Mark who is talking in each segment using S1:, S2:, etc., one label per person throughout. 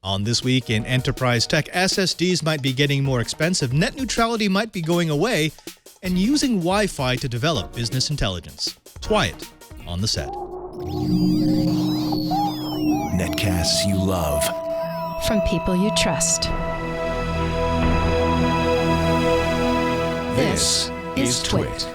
S1: On This Week in Enterprise Tech, SSDs might be getting more expensive, net neutrality might be going away, and using Wi-Fi to develop business intelligence. Twiat on the set.
S2: Netcasts you love.
S3: From people you trust. This is Twit.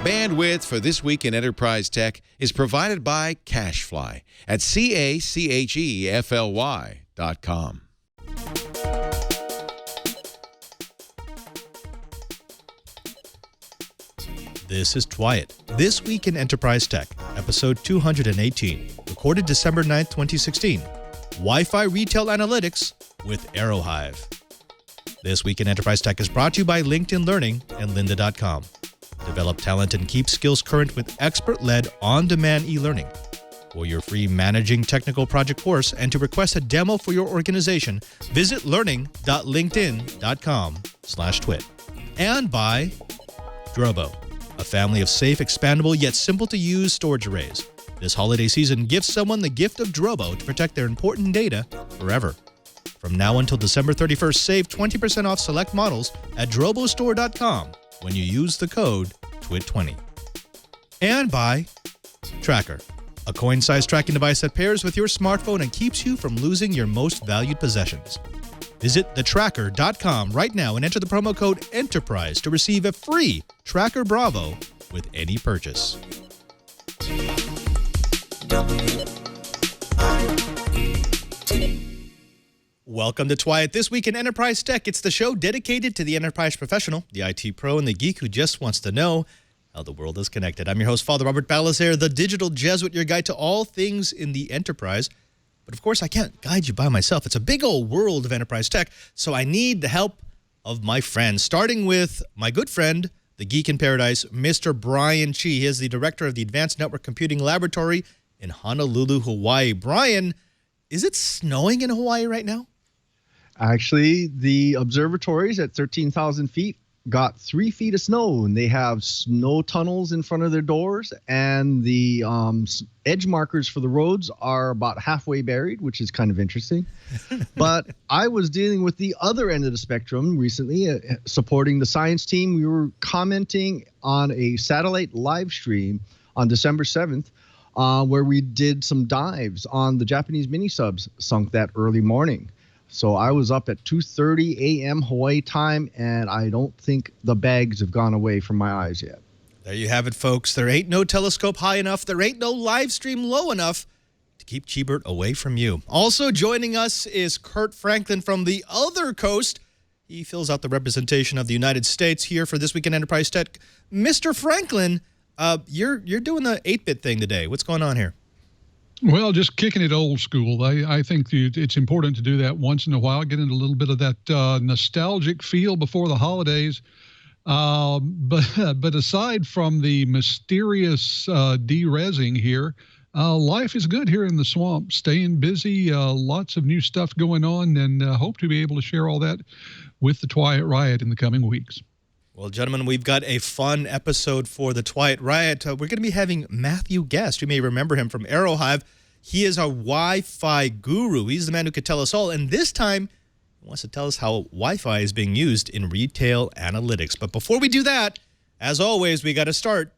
S4: Bandwidth for This Week in Enterprise Tech is provided by CacheFly at CacheFly.com.
S1: This is Twiat, This Week in Enterprise Tech, episode 218, recorded December 9th, 2016. Wi-Fi Retail Analytics with Aerohive. This Week in Enterprise Tech is brought to you by LinkedIn Learning and lynda.com. Develop talent and keep skills current with expert-led on-demand e-learning. For your free Managing Technical Project course and to request a demo for your organization, visit learning.linkedin.com/twit. And by Drobo, a family of safe, expandable, yet simple-to-use storage arrays. This holiday season, give someone the gift of Drobo to protect their important data forever. From now until December 31st, save 20% off select models at drobostore.com when you use the code TWIT20. And by Tracker, a coin-sized tracking device that pairs with your smartphone and keeps you from losing your most valued possessions. Visit thetracker.com right now and enter the promo code ENTERPRISE to receive a free Tracker Bravo with any purchase. Welcome to Twiat, This Week in Enterprise Tech. It's the show dedicated to the enterprise professional, the IT pro, and the geek who just wants to know how the world is connected. I'm your host, Father Robert Balazer, the digital Jesuit, your guide to all things in the enterprise. But of course, I can't guide you by myself. It's a big old world of enterprise tech, so I need the help of my friends, starting with my good friend, the geek in paradise, Mr. Brian Chi. He is the director of the Advanced Network Computing Laboratory in Honolulu, Hawaii. Brian, is it snowing in Hawaii right now?
S5: Actually, the observatories at 13,000 feet got 3 feet of snow, and they have snow tunnels in front of their doors, and the edge markers for the roads are about halfway buried, which is kind of interesting. But I was dealing with the other end of the spectrum recently, supporting the science team. We were commenting on a satellite live stream on December 7th, where we did some dives on the Japanese mini-subs sunk that early morning. So I was up at 2:30 a.m. Hawaii time, and I don't think the bags have gone away from my eyes yet.
S1: There you have it, folks. There ain't no telescope high enough. There ain't no live stream low enough to keep Chibert away from you. Also joining us is Kurt Franklin from the other coast. He fills out the representation of the United States here for This Week in Enterprise Tech. Mr. Franklin, you're doing the 8-bit thing today. What's going on here?
S6: Well, just kicking it old school. I think it's important to do that once in a while, get into a little bit of that nostalgic feel before the holidays. But aside from the mysterious de-resing here, life is good here in the swamp, staying busy, lots of new stuff going on, and hope to be able to share all that with the Twiat Riot in the coming weeks.
S1: Well, gentlemen, we've got a fun episode for the Twiat Riot. We're going to be having Matthew Guest. You may remember him from Aerohive. He is our Wi-Fi guru. He's the man who could tell us all. And this time, he wants to tell us how Wi-Fi is being used in retail analytics. But before we do that, as always, we got to start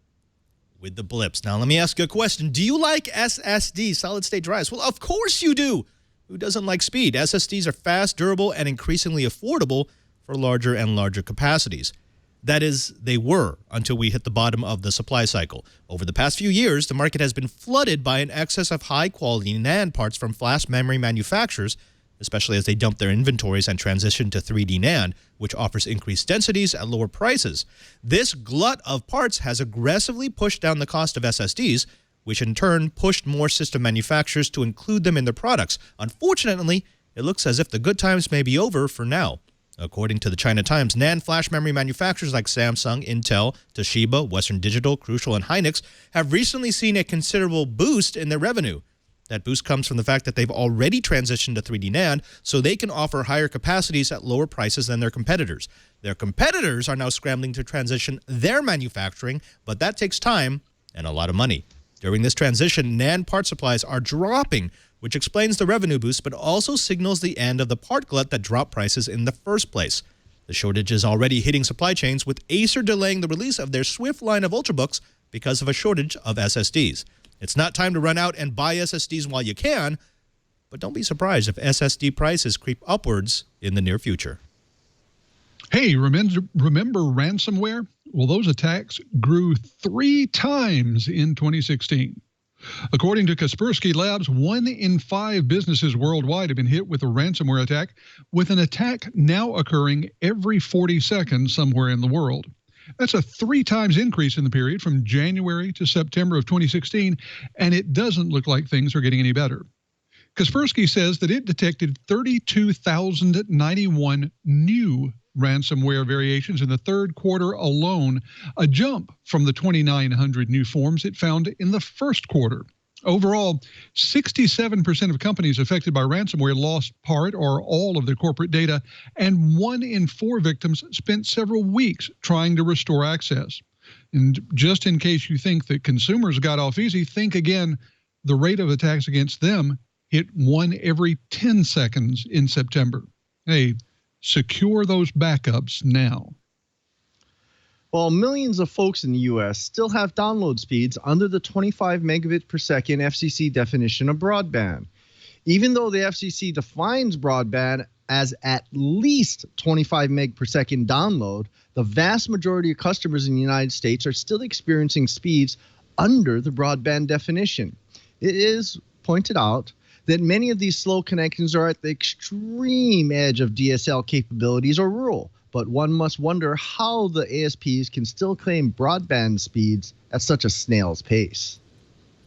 S1: with the blips. Now, let me ask you a question. Do you like SSD, solid-state drives? Well, of course you do. Who doesn't like speed? SSDs are fast, durable, and increasingly affordable for larger and larger capacities. That is, they were until we hit the bottom of the supply cycle. Over the past few years, the market has been flooded by an excess of high-quality NAND parts from flash memory manufacturers, especially as they dump their inventories and transition to 3D NAND, which offers increased densities at lower prices. This glut of parts has aggressively pushed down the cost of SSDs, which in turn pushed more system manufacturers to include them in their products. Unfortunately, it looks as if the good times may be over for now. According to the China Times, NAND flash memory manufacturers like Samsung, Intel, Toshiba, Western Digital, Crucial, and Hynix have recently seen a considerable boost in their revenue. That boost comes from the fact that they've already transitioned to 3D NAND, so they can offer higher capacities at lower prices than their competitors. Their competitors are now scrambling to transition their manufacturing, but that takes time and a lot of money. During this transition, NAND part supplies are dropping which explains the revenue boost but also signals the end of the part glut that dropped prices in the first place. The shortage is already hitting supply chains, with Acer delaying the release of their Swift line of Ultrabooks because of a shortage of SSDs. It's not time to run out and buy SSDs while you can, but don't be surprised if SSD prices creep upwards in the near future.
S6: Hey, remember ransomware? Well, those attacks grew 3 times in 2016. According to Kaspersky Labs, 1 in 5 businesses worldwide have been hit with a ransomware attack, with an attack now occurring every 40 seconds somewhere in the world. That's a 3 times increase in the period from January to September of 2016, and it doesn't look like things are getting any better. Kaspersky says that it detected 32,091 new ransomware variations in the third quarter alone, a jump from the 2,900 new forms it found in the first quarter. Overall, 67% of companies affected by ransomware lost part or all of their corporate data, and 1 in 4 victims spent several weeks trying to restore access. And just in case you think that consumers got off easy, think again. The rate of attacks against them hit 1 every 10 seconds in September. Hey, secure those backups now.
S5: While millions of folks in the U.S. still have download speeds under the 25 megabit per second FCC definition of broadband. Even though the FCC defines broadband as at least 25 meg per second download, the vast majority of customers in the United States are still experiencing speeds under the broadband definition. It is pointed out that many of these slow connections are at the extreme edge of DSL capabilities or rural, but one must wonder how the ASPs can still claim broadband speeds at such a snail's pace.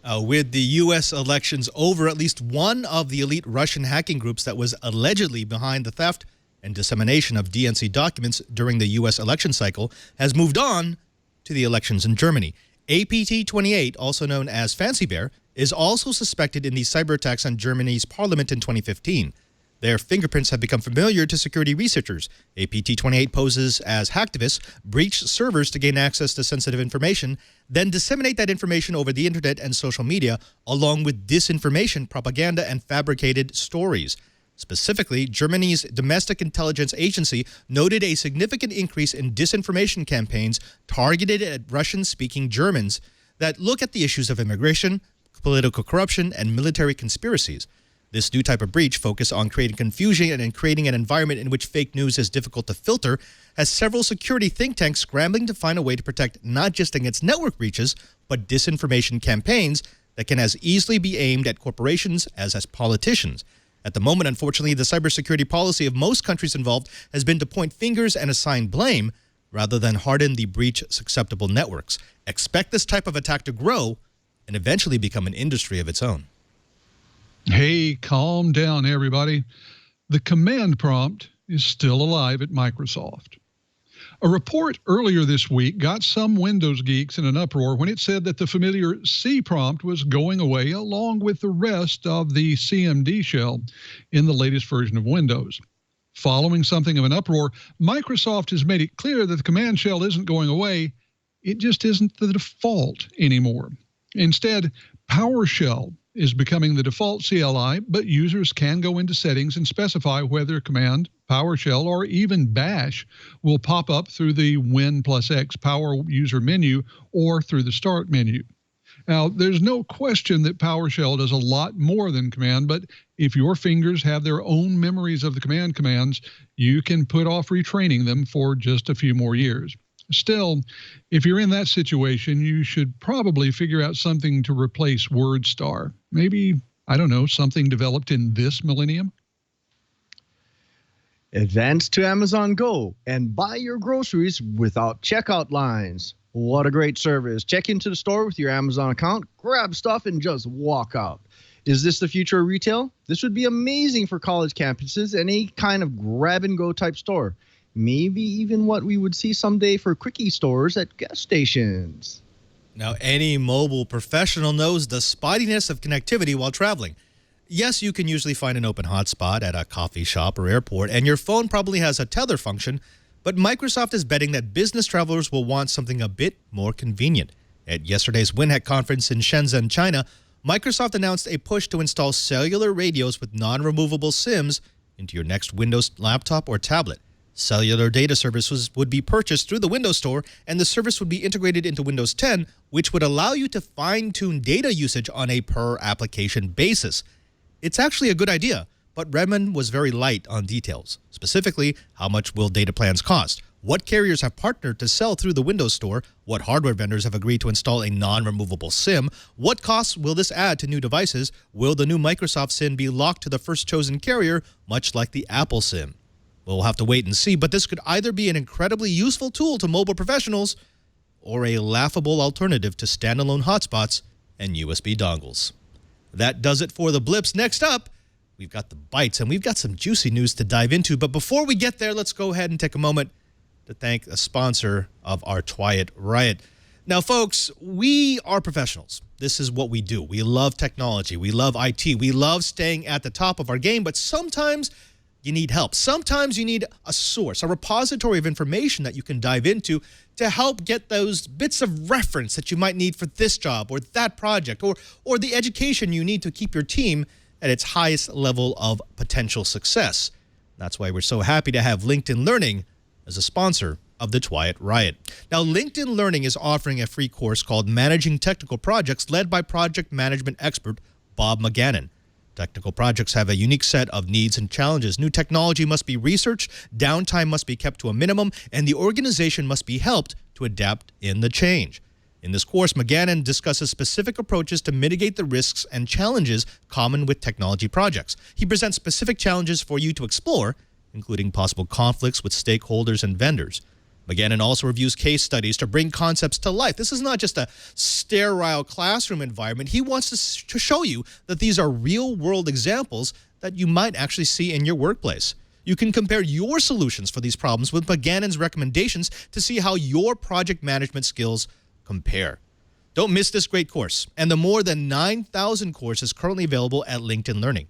S1: With the U.S. elections over, at least one of the elite Russian hacking groups that was allegedly behind the theft and dissemination of DNC documents during the U.S. election cycle has moved on to the elections in Germany. APT28, also known as Fancy Bear, is also suspected in these cyber attacks on Germany's parliament in 2015. Their fingerprints have become familiar to security researchers. APT28 poses as hacktivists, breach servers to gain access to sensitive information, then disseminate that information over the internet and social media, along with disinformation, propaganda, and fabricated stories. Specifically, Germany's domestic intelligence agency noted a significant increase in disinformation campaigns targeted at Russian-speaking Germans that look at the issues of immigration, political corruption, and military conspiracies. This new type of breach, focused on creating confusion and creating an environment in which fake news is difficult to filter, has several security think tanks scrambling to find a way to protect not just against network breaches, but disinformation campaigns that can as easily be aimed at corporations as politicians. At the moment, unfortunately, the cybersecurity policy of most countries involved has been to point fingers and assign blame rather than harden the breach-susceptible networks. Expect this type of attack to grow and eventually become an industry of its own.
S6: Hey, calm down, everybody. The command prompt is still alive at Microsoft. A report earlier this week got some Windows geeks in an uproar when it said that the familiar C prompt was going away along with the rest of the CMD shell in the latest version of Windows. Following something of an uproar, Microsoft has made it clear that the command shell isn't going away. It just isn't the default anymore. Instead, PowerShell is becoming the default CLI, but users can go into settings and specify whether command, PowerShell, or even Bash will pop up through the Win+X Power User menu or through the Start menu. Now, there's no question that PowerShell does a lot more than command, but if your fingers have their own memories of the command commands, you can put off retraining them for just a few more years. Still, if you're in that situation, you should probably figure out something to replace WordStar. Maybe, I don't know, something developed in this millennium?
S5: Advance to Amazon Go and buy your groceries without checkout lines. What a great service. Check into the store with your Amazon account, grab stuff, and just walk out. Is this the future of retail? This would be amazing for college campuses and any kind of grab-and-go type store. Maybe even what we would see someday for quickie stores at gas stations.
S1: Now, any mobile professional knows the spottiness of connectivity while traveling. Yes, you can usually find an open hotspot at a coffee shop or airport, and your phone probably has a tether function, but Microsoft is betting that business travelers will want something a bit more convenient. At yesterday's WinHack conference in Shenzhen, China, Microsoft announced a push to install cellular radios with non-removable SIMs into your next Windows laptop or tablet. Cellular data services would be purchased through the Windows Store, and the service would be integrated into Windows 10, which would allow you to fine-tune data usage on a per-application basis. It's actually a good idea, but Redmond was very light on details. Specifically, how much will data plans cost? What carriers have partnered to sell through the Windows Store? What hardware vendors have agreed to install a non-removable SIM? What costs will this add to new devices? Will the new Microsoft SIM be locked to the first chosen carrier, much like the Apple SIM? We'll have to wait and see, but this could either be an incredibly useful tool to mobile professionals or a laughable alternative to standalone hotspots and USB dongles. That does it for the blips. Next up, we've got the bites, and we've got some juicy news to dive into. But before we get there, let's go ahead and take a moment to thank a sponsor of our Twiat Riot. Now, folks, we are professionals. This is what we do. We love technology. We love IT. We love staying at the top of our game, but sometimes you need help. Sometimes you need a source, a repository of information that you can dive into to help get those bits of reference that you might need for this job or that project or the education you need to keep your team at its highest level of potential success. That's why we're so happy to have LinkedIn Learning as a sponsor of the Twiat Riot. Now, LinkedIn Learning is offering a free course called Managing Technical Projects led by project management expert Bob McGannon. Technical projects have a unique set of needs and challenges. New technology must be researched, downtime must be kept to a minimum, and the organization must be helped to adapt in the change. In this course, McGannon discusses specific approaches to mitigate the risks and challenges common with technology projects. He presents specific challenges for you to explore, including possible conflicts with stakeholders and vendors. McGannon also reviews case studies to bring concepts to life. This is not just a sterile classroom environment. He wants to show you that these are real-world examples that you might actually see in your workplace. You can compare your solutions for these problems with McGannon's recommendations to see how your project management skills compare. Don't miss this great course and the more than 9,000 courses currently available at LinkedIn Learning.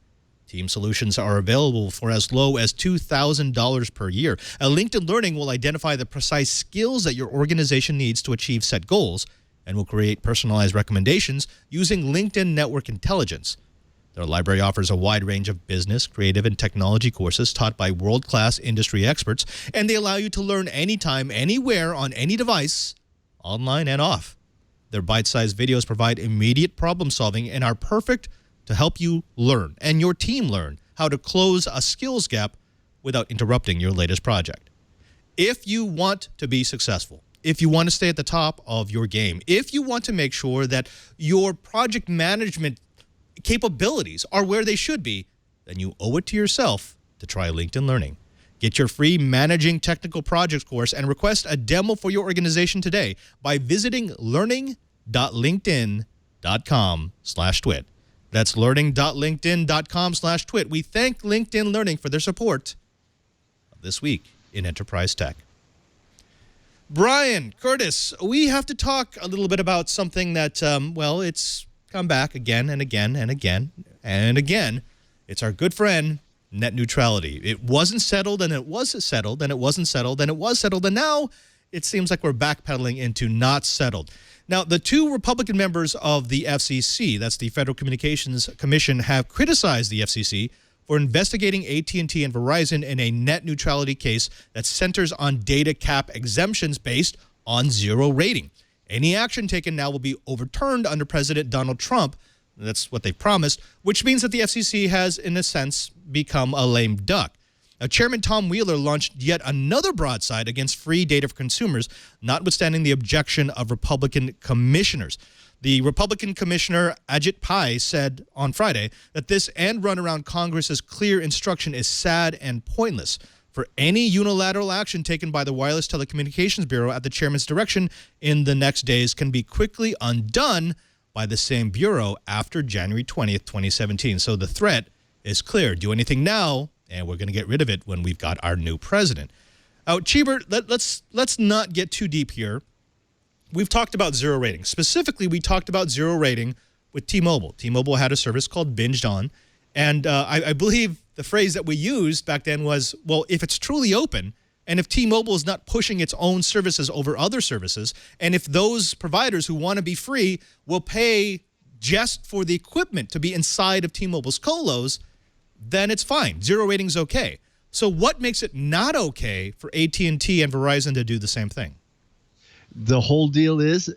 S1: Team solutions are available for as low as $2,000 per year. LinkedIn Learning will identify the precise skills that your organization needs to achieve set goals and will create personalized recommendations using LinkedIn Network Intelligence. Their library offers a wide range of business, creative, and technology courses taught by world-class industry experts, and they allow you to learn anytime, anywhere, on any device, online and off. Their bite-sized videos provide immediate problem-solving and are perfect to help you learn and your team learn how to close a skills gap without interrupting your latest project. If you want to be successful, if you want to stay at the top of your game, if you want to make sure that your project management capabilities are where they should be, then you owe it to yourself to try LinkedIn Learning. Get your free Managing Technical Projects course and request a demo for your organization today by visiting learning.linkedin.com/twit. That's learning.linkedin.com/twit. We thank LinkedIn Learning for their support of This Week in Enterprise Tech. Brian, Curtis, we have to talk a little bit about something that, well, it's come back again and again and again and again. It's our good friend, net neutrality. It wasn't settled, and it was settled, and it wasn't settled, and it was settled, and now it seems like we're backpedaling into not settled. Now, the two Republican members of the FCC, that's the Federal Communications Commission, have criticized the FCC for investigating AT&T and Verizon in a net neutrality case that centers on data cap exemptions based on zero rating. Any action taken now will be overturned under President Donald Trump. That's what they promised, which means that the FCC has, in a sense, become a lame duck. Now, Chairman Tom Wheeler launched yet another broadside against free data for consumers, notwithstanding the objection of Republican commissioners. The Republican commissioner, Ajit Pai, said on Friday that this end run around Congress's clear instruction is sad and pointless. For any unilateral action taken by the Wireless Telecommunications Bureau at the chairman's direction in the next days can be quickly undone by the same bureau after January 20th, 2017. So the threat is clear. Do anything now, and we're going to get rid of it when we've got our new president. Cheever, let's not get too deep here. We've talked about zero rating. Specifically, we talked about zero rating with T-Mobile. T-Mobile had a service called Binged On, and I believe the phrase that we used back then was, well, if it's truly open, and if T-Mobile is not pushing its own services over other services, and if those providers who want to be free will pay just for the equipment to be inside of T-Mobile's colos, then it's fine. Zero rating's okay. So what makes it not okay for AT&T and Verizon to do the same thing?
S5: The whole deal is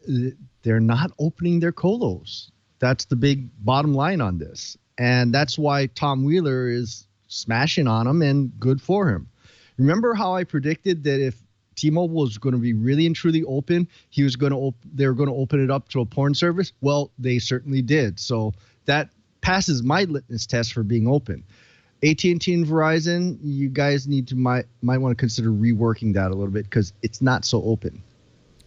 S5: they're not opening their colos. That's the big bottom line on this. And that's why Tom Wheeler is smashing on them, and good for him. Remember how I predicted that if T-Mobile was going to be really and truly open, they were going to open it up to a porn service? Well, they certainly did. So that passes my litmus test for being open. AT&T and Verizon, you guys might want to consider reworking that a little bit, because it's not so open.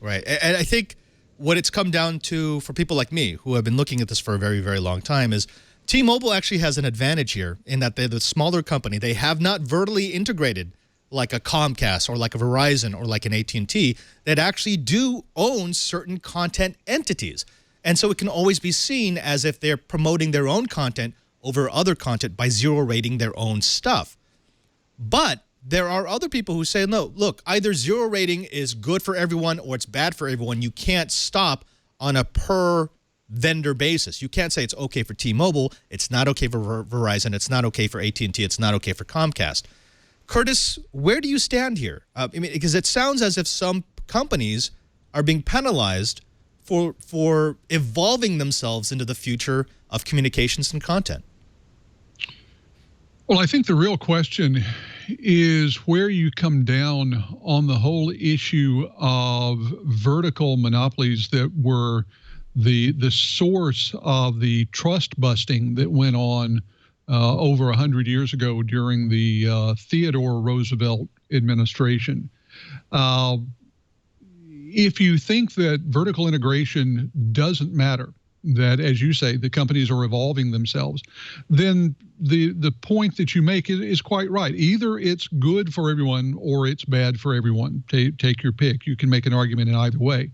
S1: Right. And I think what it's come down to for people like me who have been looking at this for a very, very long time is T-Mobile actually has an advantage here in that they're the smaller company. They have not vertically integrated like a Comcast or like a Verizon or like an AT&T that actually do own certain content entities. And so it can always be seen as if they're promoting their own content over other content by zero rating their own stuff. But there are other people who say, no, look, either zero rating is good for everyone or it's bad for everyone. You can't stop on a per vendor basis. You can't say it's okay for T-Mobile, it's not okay for Verizon, it's not okay for AT&T, it's not okay for Comcast. Curtis, where do you stand here? I mean, because it sounds as if some companies are being penalized for evolving themselves into the future of communications and content.
S6: Well, I think the real question is where you come down on the whole issue of vertical monopolies that were the source of the trust busting that went on over 100 years ago during the Theodore Roosevelt administration. If you think that vertical integration doesn't matter, that, as you say, the companies are evolving themselves, then the point that you make is quite right. Either it's good for everyone or it's bad for everyone. Take your pick. You can make an argument in either way.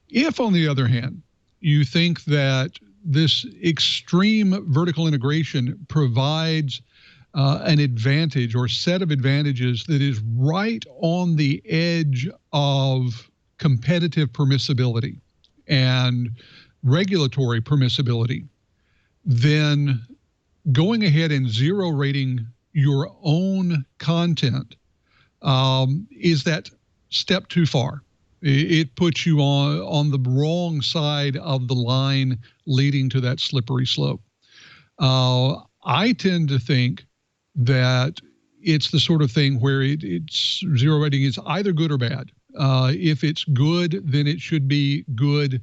S6: If, on the other hand, you think that this extreme vertical integration provides an advantage or set of advantages that is right on the edge of competitive permissibility and regulatory permissibility, then going ahead and zero rating your own content is that step too far. It puts you on the wrong side of the line leading to that slippery slope. I tend to think that it's the sort of thing where it's zero rating is either good or bad. If it's good, then it should be good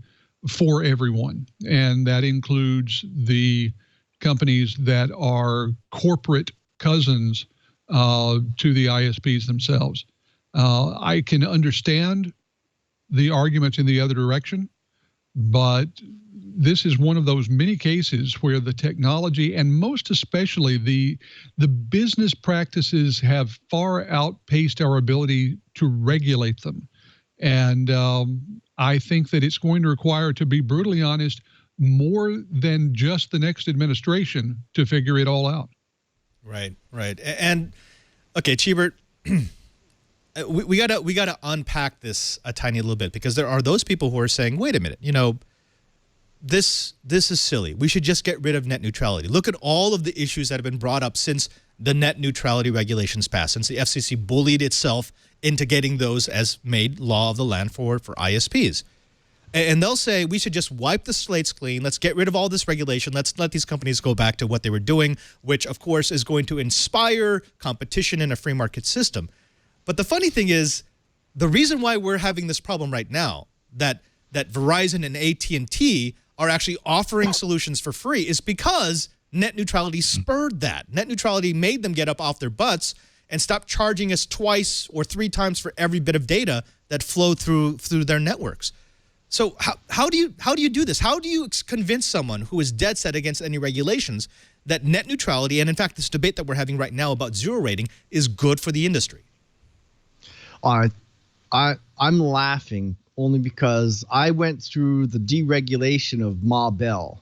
S6: for everyone. And that includes the companies that are corporate cousins to the ISPs themselves. I can understand the arguments in the other direction, but this is one of those many cases where the technology and most especially the business practices have far outpaced our ability to regulate them. And I think that it's going to require, to be brutally honest, more than just the next administration to figure it all out.
S1: Right. And okay, Cheebert, we gotta unpack this a tiny little bit, because there are those people who are saying, wait a minute, this is silly. We should just get rid of net neutrality. Look at all of the issues that have been brought up since the net neutrality regulations passed, since the FCC bullied itself into getting those as made law of the land for ISPs. And they'll say we should just wipe the slates clean. Let's get rid of all this regulation. Let's let these companies go back to what they were doing, which, of course, is going to inspire competition in a free market system. But the funny thing is, the reason why we're having this problem right now, that Verizon and AT&T are actually offering solutions for free, is because net neutrality spurred that. Net neutrality made them get up off their butts and stop charging us twice or three times for every bit of data that flow through their networks. So how do you do this? How do you convince someone who is dead set against any regulations that net neutrality, and in fact this debate that we're having right now about zero rating, is good for the industry?
S5: I'm laughing only because I went through the deregulation of Ma Bell,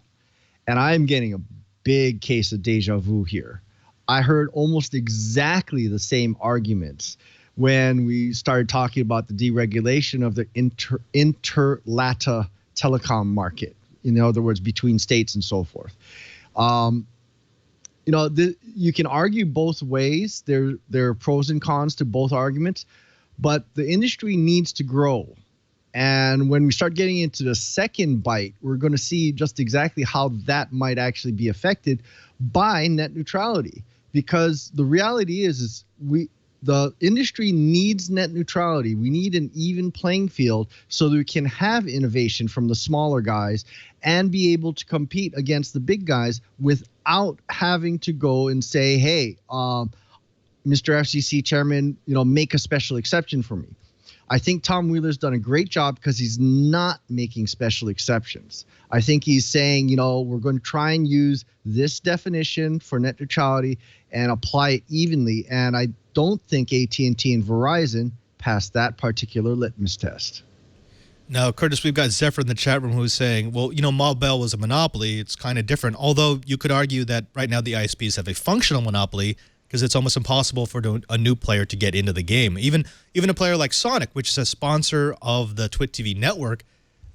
S5: and I'm getting a big case of deja vu here. I heard almost exactly the same arguments when we started talking about the deregulation of the interlata telecom market. in other words, between states and so forth. You can argue both ways. There are pros and cons to both arguments, but the industry needs to grow. And when we start getting into the second bite, we're going to see just exactly how that might actually be affected by net neutrality. Because the reality is the industry needs net neutrality. We need an even playing field so that we can have innovation from the smaller guys and be able to compete against the big guys without having to go and say, hey, Mr. FCC chairman, make a special exception for me. I think Tom Wheeler's done a great job because he's not making special exceptions. I think he's saying, we're going to try and use this definition for net neutrality and apply it evenly. And I don't think AT&T and Verizon passed that particular litmus test.
S1: Now, Curtis, we've got Zephyr in the chat room who's saying, well, Ma Bell was a monopoly. It's kind of different. Although you could argue that right now the ISPs have a functional monopoly because it's almost impossible for a new player to get into the game. Even a player like Sonic, which is a sponsor of the Twit TV network,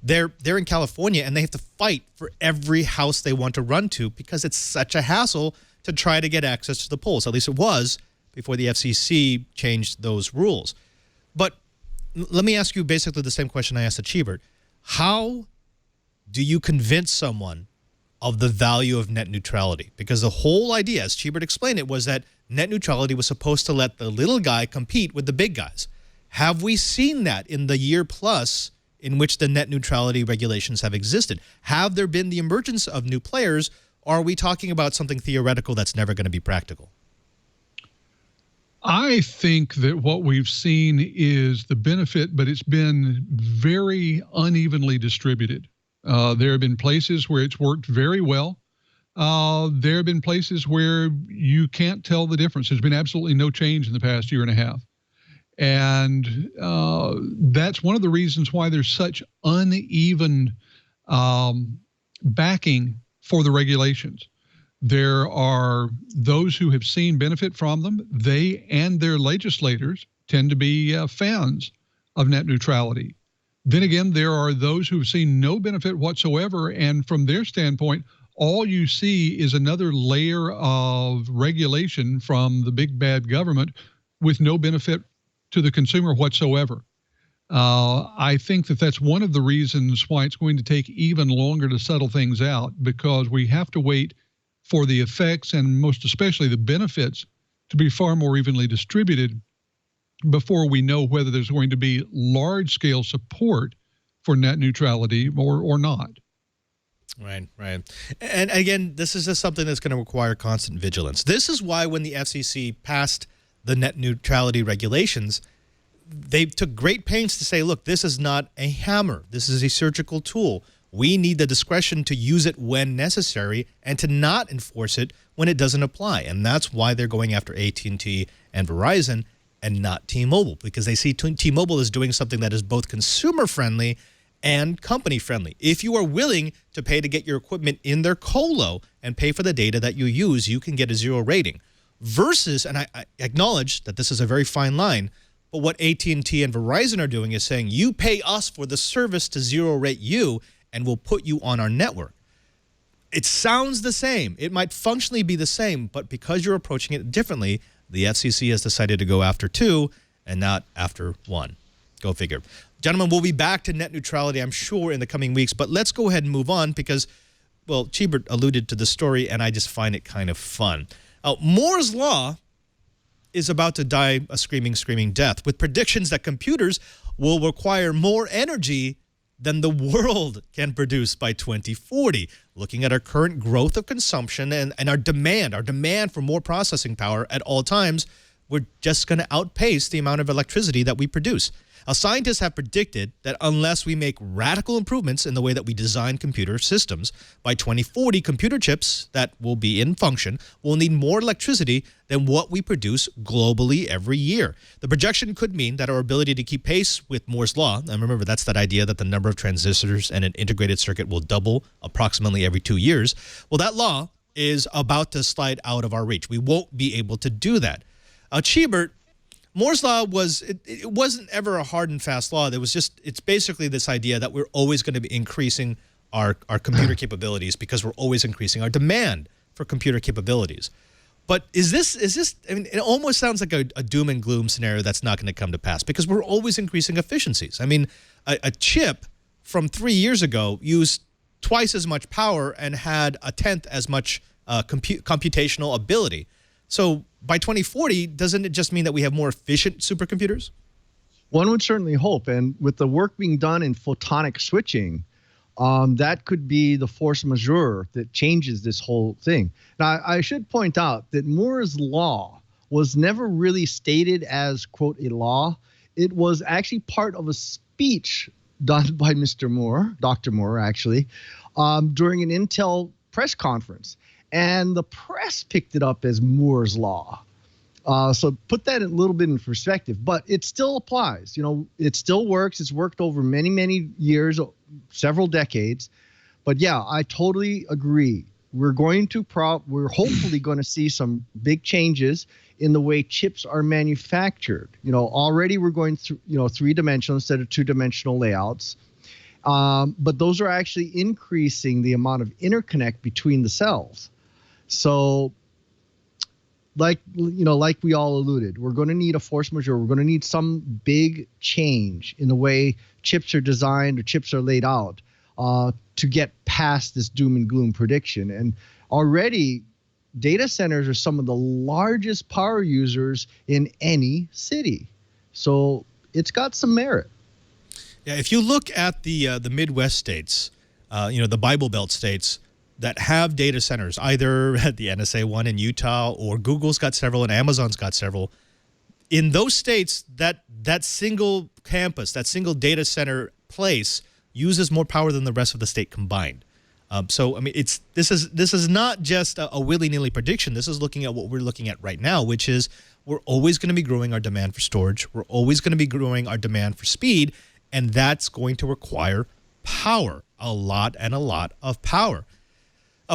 S1: they're in California and they have to fight for every house they want to run to because it's such a hassle to try to get access to the polls. At least it was before the FCC changed those rules. But let me ask you basically the same question I asked Achibert. How do you convince someone of the value of net neutrality? Because the whole idea, as Achibert explained it, was that net neutrality was supposed to let the little guy compete with the big guys. Have we seen that in the year plus in which the net neutrality regulations have existed? Have there been the emergence of new players, or are we talking about something theoretical that's never going to be practical?
S6: I think that what we've seen is the benefit, but it's been very unevenly distributed. There have been places where it's worked very well. There have been places where you can't tell the difference. There's been absolutely no change in the past year and a half. And that's one of the reasons why there's such uneven backing for the regulations. There are those who have seen benefit from them. They and their legislators tend to be fans of net neutrality. Then again, there are those who have seen no benefit whatsoever. And from their standpoint, all you see is another layer of regulation from the big bad government with no benefit to the consumer whatsoever. I think that that's one of the reasons why it's going to take even longer to settle things out, because we have to wait for the effects and most especially the benefits to be far more evenly distributed before we know whether there's going to be large-scale support for net neutrality or not.
S1: Right. And again, this is just something that's going to require constant vigilance. This is why when the FCC passed the net neutrality regulations, they took great pains to say, look, this is not a hammer. This is a surgical tool. We need the discretion to use it when necessary and to not enforce it when it doesn't apply. And that's why they're going after AT&T and Verizon and not T-Mobile, because they see T-Mobile as doing something that is both consumer-friendly and company-friendly. If you are willing to pay to get your equipment in their colo and pay for the data that you use, you can get a 0 rating. Versus, and I acknowledge that this is a very fine line, but what AT&T and Verizon are doing is saying, you pay us for the service to 0 rate you, and we'll put you on our network. It sounds the same. It might functionally be the same, but because you're approaching it differently, the FCC has decided to go after 2 and not after 1. Go figure. Gentlemen, we'll be back to net neutrality, I'm sure, in the coming weeks, but let's go ahead and move on because, well, Chibert alluded to the story, and I just find it kind of fun. Moore's Law is about to die a screaming death, with predictions that computers will require more energy than the world can produce by 2040. Looking at our current growth of consumption and our demand for more processing power at all times, we're just going to outpace the amount of electricity that we produce. Now, scientists have predicted that unless we make radical improvements in the way that we design computer systems, by 2040, computer chips that will be in function will need more electricity than what we produce globally every year. The projection could mean that our ability to keep pace with Moore's Law, and remember, that's that idea that the number of transistors in an integrated circuit will double approximately every 2 years. Well, that law is about to slide out of our reach. We won't be able to do that. Chibert, Moore's Law wasn't ever a hard and fast law. It's basically this idea that we're always going to be increasing our computer capabilities because we're always increasing our demand for computer capabilities. But is this? I mean, it almost sounds like a doom and gloom scenario that's not going to come to pass because we're always increasing efficiencies. I mean, a chip from 3 years ago used twice as much power and had a tenth as much computational ability. So by 2040, doesn't it just mean that we have more efficient supercomputers?
S5: One would certainly hope. And with the work being done in photonic switching, that could be the force majeure that changes this whole thing. Now, I should point out that Moore's law was never really stated as, quote, a law. It was actually part of a speech done by Mr. Moore, Dr. Moore, actually, during an Intel press conference. And the press picked it up as Moore's law. So put that a little bit in perspective, but it still applies. You know, it still works. It's worked over many, many years, several decades. But yeah, I totally agree. We're hopefully going to see some big changes in the way chips are manufactured. You know, already we're going through, three-dimensional instead of two-dimensional layouts. But those are actually increasing the amount of interconnect between the cells. So like we all alluded, we're going to need a force majeure. We're going to need some big change in the way chips are designed or chips are laid out to get past this doom and gloom prediction. And already, data centers are some of the largest power users in any city. So it's got some merit.
S1: Yeah, if you look at the Midwest states, the Bible Belt states that have data centers, either at the NSA one in Utah or Google's got several and Amazon's got several. In those states, that single campus, that single data center place uses more power than the rest of the state combined. So I mean, this is not just a willy-nilly prediction. This is looking at what we're looking at right now, which is we're always going to be growing our demand for storage. We're always going to be growing our demand for speed, and that's going to require power, a lot of power.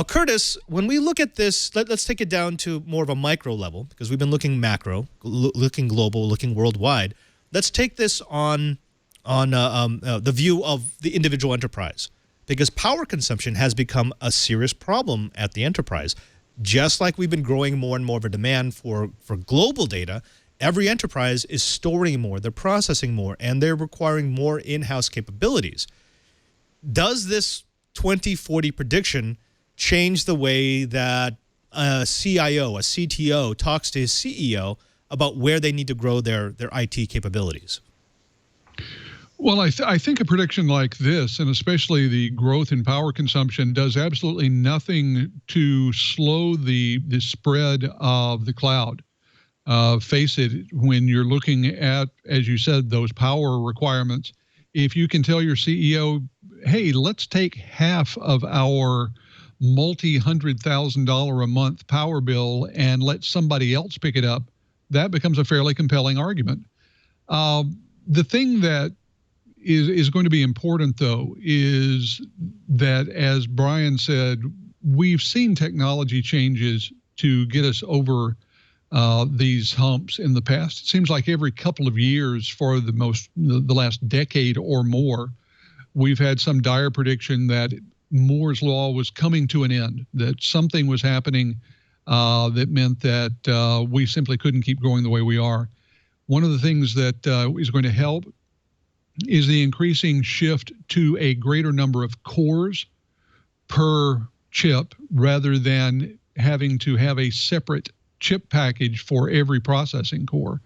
S1: Curtis, when we look at this, let's take it down to more of a micro level because we've been looking macro, looking global, looking worldwide. Let's take this on the view of the individual enterprise because power consumption has become a serious problem at the enterprise. Just like we've been growing more and more of a demand for global data, every enterprise is storing more, they're processing more, and they're requiring more in-house capabilities. Does this 2040 prediction change the way that a CIO, a CTO talks to his CEO about where they need to grow their IT capabilities?
S6: Well, I think a prediction like this, and especially the growth in power consumption, does absolutely nothing to slow the spread of the cloud. Face it, when you're looking at, as you said, those power requirements, if you can tell your CEO, hey, let's take half of our multi-$100,000 a month power bill and let somebody else pick it up, that becomes a fairly compelling argument. The thing that is going to be important, though, is that, as Brian said, we've seen technology changes to get us over these humps in the past. It seems like every couple of years for the last decade or more, we've had some dire prediction that Moore's law was coming to an end, that something was happening that meant that we simply couldn't keep going the way we are. One of the things that is going to help is the increasing shift to a greater number of cores per chip rather than having to have a separate chip package for every processing core.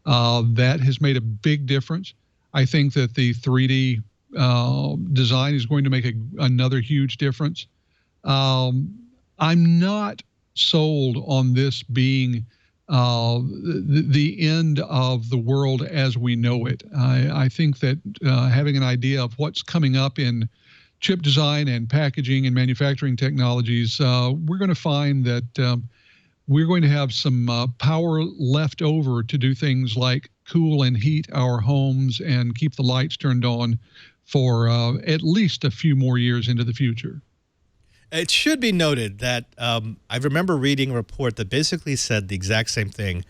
S6: That has made a big difference. I think that the 3D design is going to make another huge difference. I'm not sold on this being the end of the world as we know it. I think that having an idea of what's coming up in chip design and packaging and manufacturing technologies, we're going to find that we're going to have some power left over to do things like cool and heat our homes and keep the lights turned on for at least a few more years into the future.
S1: It should be noted that I remember reading a report that basically said the exact same thing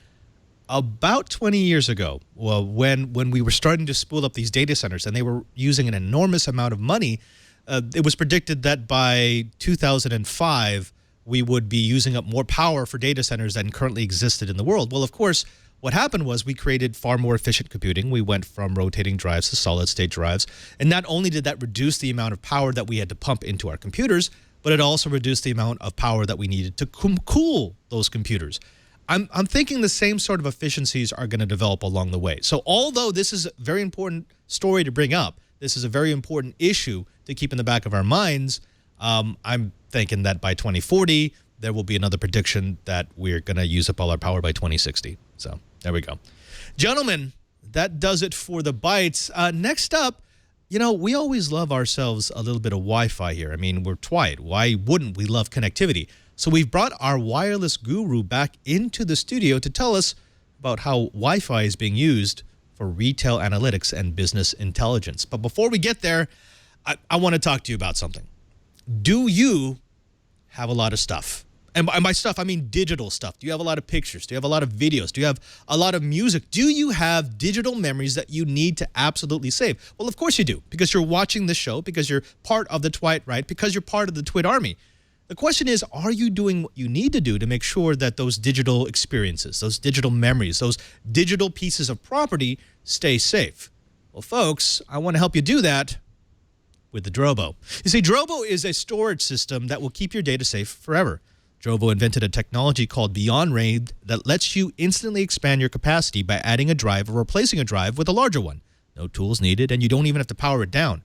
S1: about 20 years ago, when we were starting to spool up these data centers and they were using an enormous amount of money. it was predicted that by 2005, we would be using up more power for data centers than currently existed in the world. Well, of course, what happened was we created far more efficient computing. We went from rotating drives to solid-state drives. And not only did that reduce the amount of power that we had to pump into our computers, but it also reduced the amount of power that we needed to cool those computers. I'm thinking the same sort of efficiencies are going to develop along the way. So although this is a very important story to bring up, this is a very important issue to keep in the back of our minds, I'm thinking that by 2040, there will be another prediction that we're going to use up all our power by 2060. So there we go. Gentlemen, that does it for the bites. Next up, you know, we always love ourselves a little bit of Wi-Fi here. I mean, we're Twight. Why wouldn't we love connectivity? So we've brought our wireless guru back into the studio to tell us about how Wi-Fi is being used for retail analytics and business intelligence. But before we get there, I want to talk to you about something. Do you have a lot of stuff? And by stuff, I mean digital stuff. Do you have a lot of pictures? Do you have a lot of videos? Do you have a lot of music? Do you have digital memories that you need to absolutely save? Well, of course you do, because you're watching the show, because you're part of the Twight, right? Because you're part of the Twit Army. The question is, are you doing what you need to do to make sure that those digital experiences, those digital memories, those digital pieces of property stay safe? Well, folks, I want to help you do that with the Drobo. You see, Drobo is a storage system that will keep your data safe forever. Drobo invented a technology called Beyond RAID that lets you instantly expand your capacity by adding a drive or replacing a drive with a larger one. No tools needed, and you don't even have to power it down.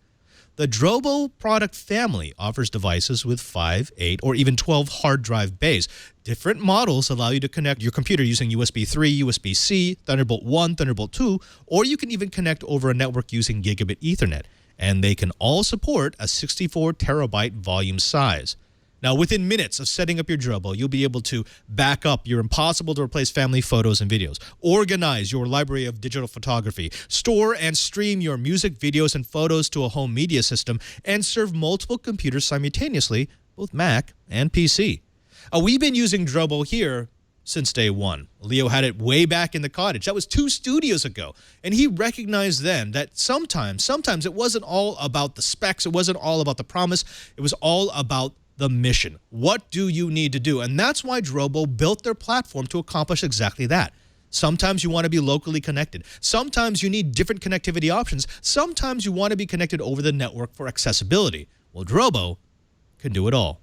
S1: The Drobo product family offers devices with 5, 8, or even 12 hard drive bays. Different models allow you to connect your computer using USB 3, USB-C, Thunderbolt 1, Thunderbolt 2, or you can even connect over a network using Gigabit Ethernet. And they can all support a 64 terabyte volume size. Now, within minutes of setting up your Drobo, you'll be able to back up your impossible-to-replace family photos and videos, organize your library of digital photography, store and stream your music, videos, and photos to a home media system, and serve multiple computers simultaneously, both Mac and PC. We've been using Drobo here since day one. Leo had it way back in the cottage. That was 2 studios ago. And he recognized then that sometimes it wasn't all about the specs. It wasn't all about the promise. It was all about the mission. What do you need to do? And that's why Drobo built their platform to accomplish exactly that. Sometimes you want to be locally connected. Sometimes you need different connectivity options. Sometimes you want to be connected over the network for accessibility. Well, Drobo can do it all.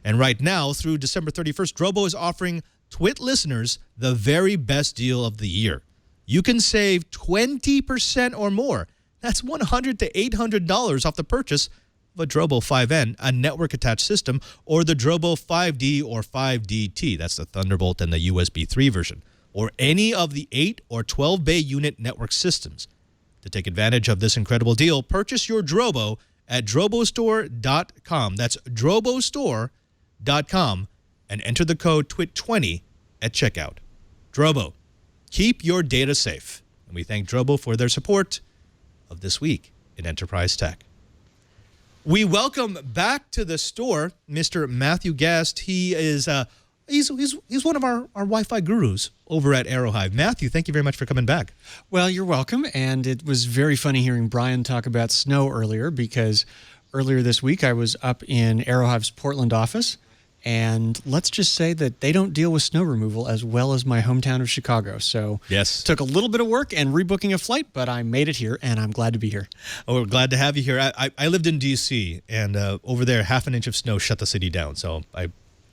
S1: And right now, through December 31st, Drobo is offering Twit listeners the very best deal of the year. You can save 20% or more. That's $100 to $800 off the purchase of a Drobo 5N, a network-attached system, or the Drobo 5D or 5DT, that's the Thunderbolt and the USB 3 version, or any of the 8 or 12 bay unit network systems. To take advantage of this incredible deal, purchase your Drobo at drobostore.com. That's drobostore.com, and enter the code TWIT20 at checkout. Drobo, keep your data safe. And we thank Drobo for their support of This Week in Enterprise Tech. We welcome back to the store Mr. Matthew Guest. He is he's one of our Wi-Fi gurus over at Aerohive. Matthew, thank you very much for coming back.
S7: Well, you're welcome. And it was very funny hearing Brian talk about snow earlier, because earlier this week I was up in Aerohive's Portland office. And let's just say that they don't deal with snow removal as well as my hometown of Chicago. So
S1: yes,
S7: took a little bit of work and rebooking a flight, but I made it here, and I'm glad to be here.
S1: Oh, we're glad to have you here. I lived in D.C., and over there, half an inch of snow shut the city down. So I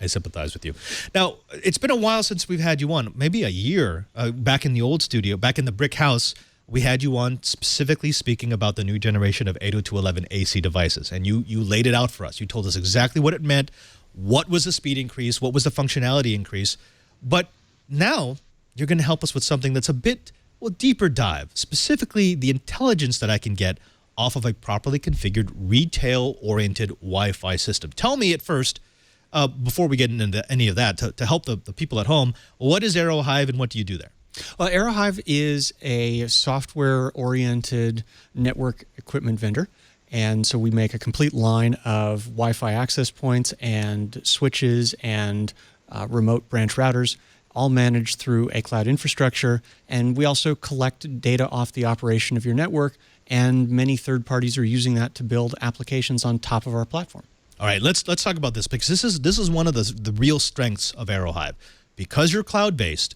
S1: sympathize with you. Now, it's been a while since we've had you on, maybe a year, back in the old studio, back in the brick house. We had you on specifically speaking about the new generation of 802.11 AC devices, and you laid it out for us. You told us exactly what it meant, what was the speed increase, what was the functionality increase. But now you're going to help us with something that's a bit, deeper dive, specifically the intelligence that I can get off of a properly configured retail-oriented Wi-Fi system. Tell me at first, before we get into any of that, to help the people at home, what is Aerohive and what do you do there?
S7: Well, Aerohive is a software-oriented network equipment vendor. And so we make a complete line of Wi-Fi access points and switches and remote branch routers, all managed through a cloud infrastructure. And we also collect data off the operation of your network and many third parties are using that to build applications on top of our platform.
S1: All right, let's talk about this, because this is one of the real strengths of Aerohive. Because you're cloud-based,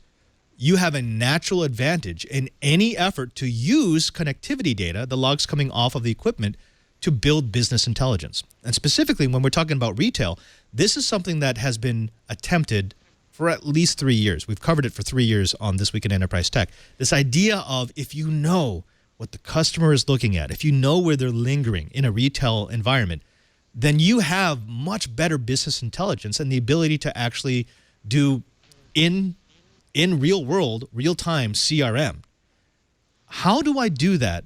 S1: you have a natural advantage in any effort to use connectivity data, the logs coming off of the equipment, to build business intelligence. And specifically, when we're talking about retail, this is something that has been attempted for at least 3 years. We've covered it for 3 years on This Week in Enterprise Tech. This idea of, if you know what the customer is looking at, if you know where they're lingering in a retail environment, then you have much better business intelligence and the ability to actually do in real world, real time CRM. How do I do that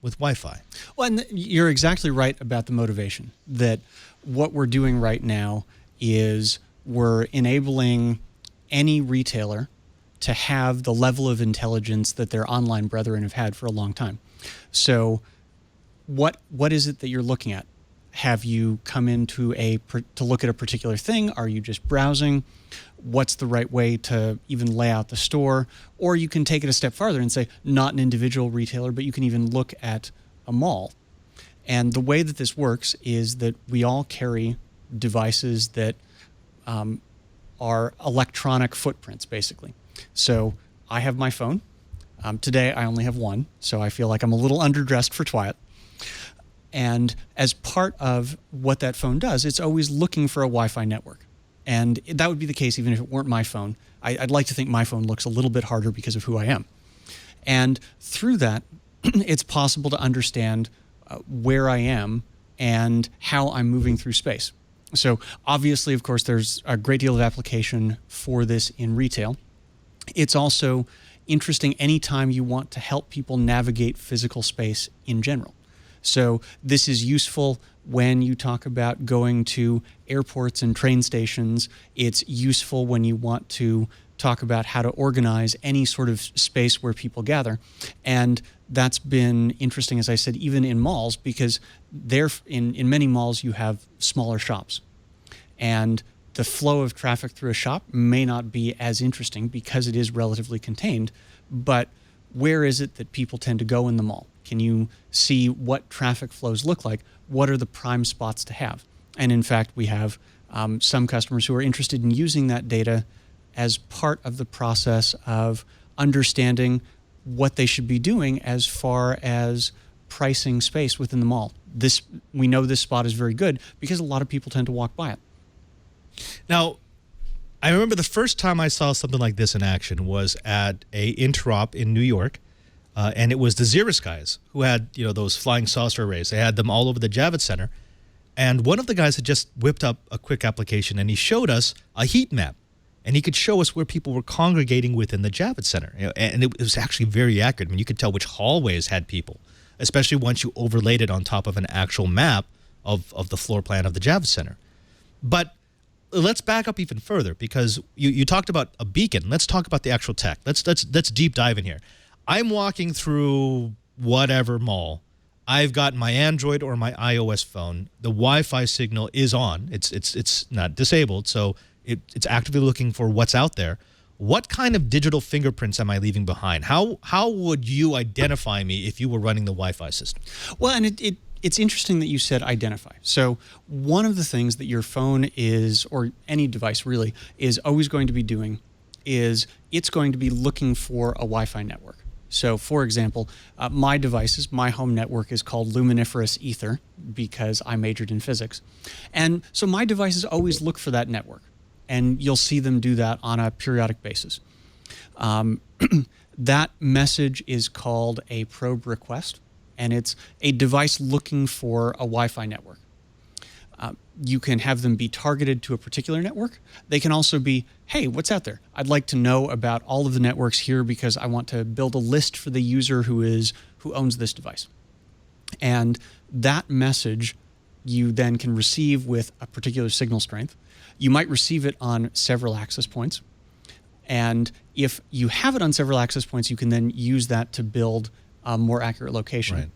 S1: with Wi-Fi?
S7: Well, and you're exactly right about the motivation, that what we're doing right now is we're enabling any retailer to have the level of intelligence that their online brethren have had for a long time. So what is it that you're looking at? Have you come into to look at a particular thing? Are you just browsing? What's the right way to even lay out the store? Or you can take it a step farther and say, not an individual retailer, but you can even look at a mall. And the way that this works is that we all carry devices that are electronic footprints, basically. So I have my phone. Today I only have one, so I feel like I'm a little underdressed for Twilight. And as part of what that phone does, it's always looking for a Wi-Fi network. And that would be the case even if it weren't my phone. I'd like to think my phone looks a little bit harder because of who I am. And through that, it's possible to understand where I am and how I'm moving through space. So obviously, of course, there's a great deal of application for this in retail. It's also interesting anytime you want to help people navigate physical space in general. So this is useful when you talk about going to airports and train stations. It's useful when you want to talk about how to organize any sort of space where people gather. And that's been interesting, as I said, even in malls, because in many malls you have smaller shops. And the flow of traffic through a shop may not be as interesting because it is relatively contained, but where is it that people tend to go in the mall? Can you see what traffic flows look like? What are the prime spots to have? And in fact, we have some customers who are interested in using that data as part of the process of understanding what they should be doing as far as pricing space within the mall. We know this spot is very good because a lot of people tend to walk by it.
S1: Now, I remember the first time I saw something like this in action was at a Interop in New York. And it was the Xeris guys who had, those flying saucer arrays. They had them all over the Javits Center. And one of the guys had just whipped up a quick application, and he showed us a heat map. And he could show us where people were congregating within the Javits Center. And it was actually very accurate. I mean, you could tell which hallways had people, especially once you overlaid it on top of an actual map of the floor plan of the Javits Center. But let's back up even further, because you talked about a beacon. Let's talk about the actual tech. Let's deep dive in here. I'm walking through whatever mall. I've got my Android or my iOS phone. The Wi-Fi signal is on. It's not disabled, so it's actively looking for what's out there. What kind of digital fingerprints am I leaving behind? How would you identify me if you were running the Wi-Fi system?
S7: Well, and it's interesting that you said identify. So one of the things that your phone is, or any device really, is always going to be doing is it's going to be looking for a Wi-Fi network. So, for example, my devices, my home network is called luminiferous ether because I majored in physics. And so my devices always look for that network, and you'll see them do that on a periodic basis. That message is called a probe request, and it's a device looking for a Wi-Fi network. You can have them be targeted to a particular network. They can also be, hey, what's out there? I'd like to know about all of the networks here because I want to build a list for the user who owns this device. And that message you then can receive with a particular signal strength. You might receive it on several access points. And if you have it on several access points, you can then use that to build a more accurate location.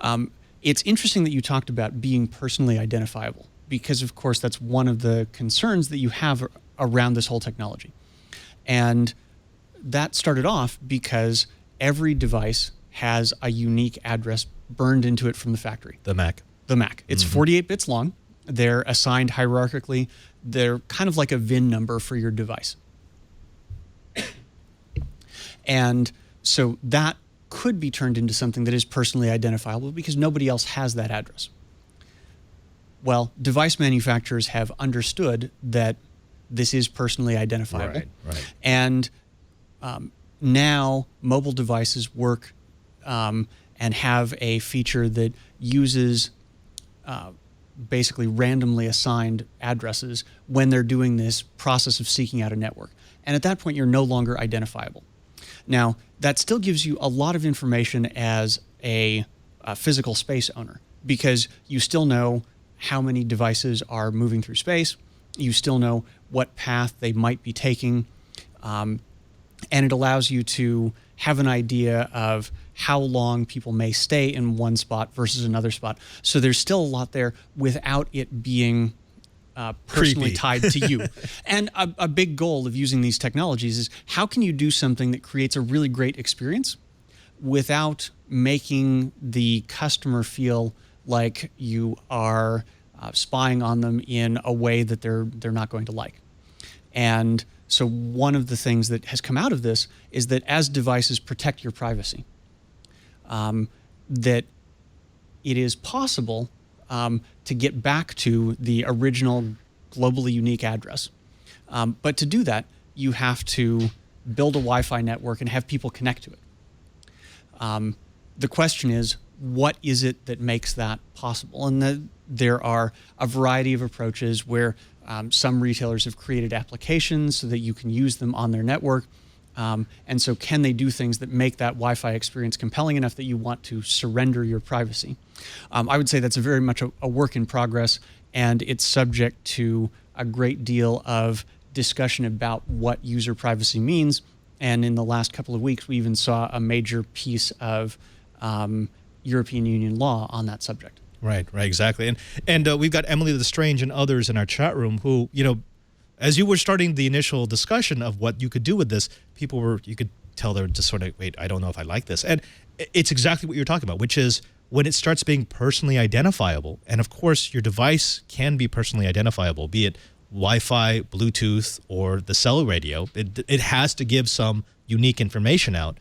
S7: Right. It's interesting that you talked about being personally identifiable because, of course, that's one of the concerns that you have around this whole technology. And that started off because every device has a unique address burned into it from the factory.
S1: The Mac.
S7: The Mac. It's 48 bits long. They're assigned hierarchically. They're kind of like a VIN number for your device. And so that could be turned into something that is personally identifiable because nobody else has that address. Well, device manufacturers have understood that this is personally identifiable.
S1: Right.
S7: And now mobile devices work and have a feature that uses basically randomly assigned addresses when they're doing this process of seeking out a network. And at that point, you're no longer identifiable. Now, that still gives you a lot of information as a physical space owner because you still know how many devices are moving through space. You still know what path they might be taking. And it allows you to have an idea of how long people may stay in one spot versus another spot. So there's still a lot there without it being personally
S1: Creepy.
S7: tied to you. And a big goal of using these technologies is how can you do something that creates a really great experience without making the customer feel like you are spying on them in a way that they're not going to like. And so one of the things that has come out of this is that as devices protect your privacy, that it is possible to get back to the original globally unique address. But to do that, you have to build a Wi-Fi network and have people connect to it. The question is, what is it that makes that possible? And there are a variety of approaches where some retailers have created applications so that you can use them on their network. And so can they do things that make that Wi-Fi experience compelling enough that you want to surrender your privacy? I would say that's very much a work in progress, and it's subject to a great deal of discussion about what user privacy means. And in the last couple of weeks, we even saw a major piece of European Union law on that subject.
S1: Right, exactly. And we've got Emily Lestrange and others in our chat room who, as you were starting the initial discussion of what you could do with this, you could tell they're just sort of, wait, I don't know if I like this. And it's exactly what you're talking about, which is when it starts being personally identifiable, and of course your device can be personally identifiable, be it Wi-Fi, Bluetooth, or the cell radio, it has to give some unique information out.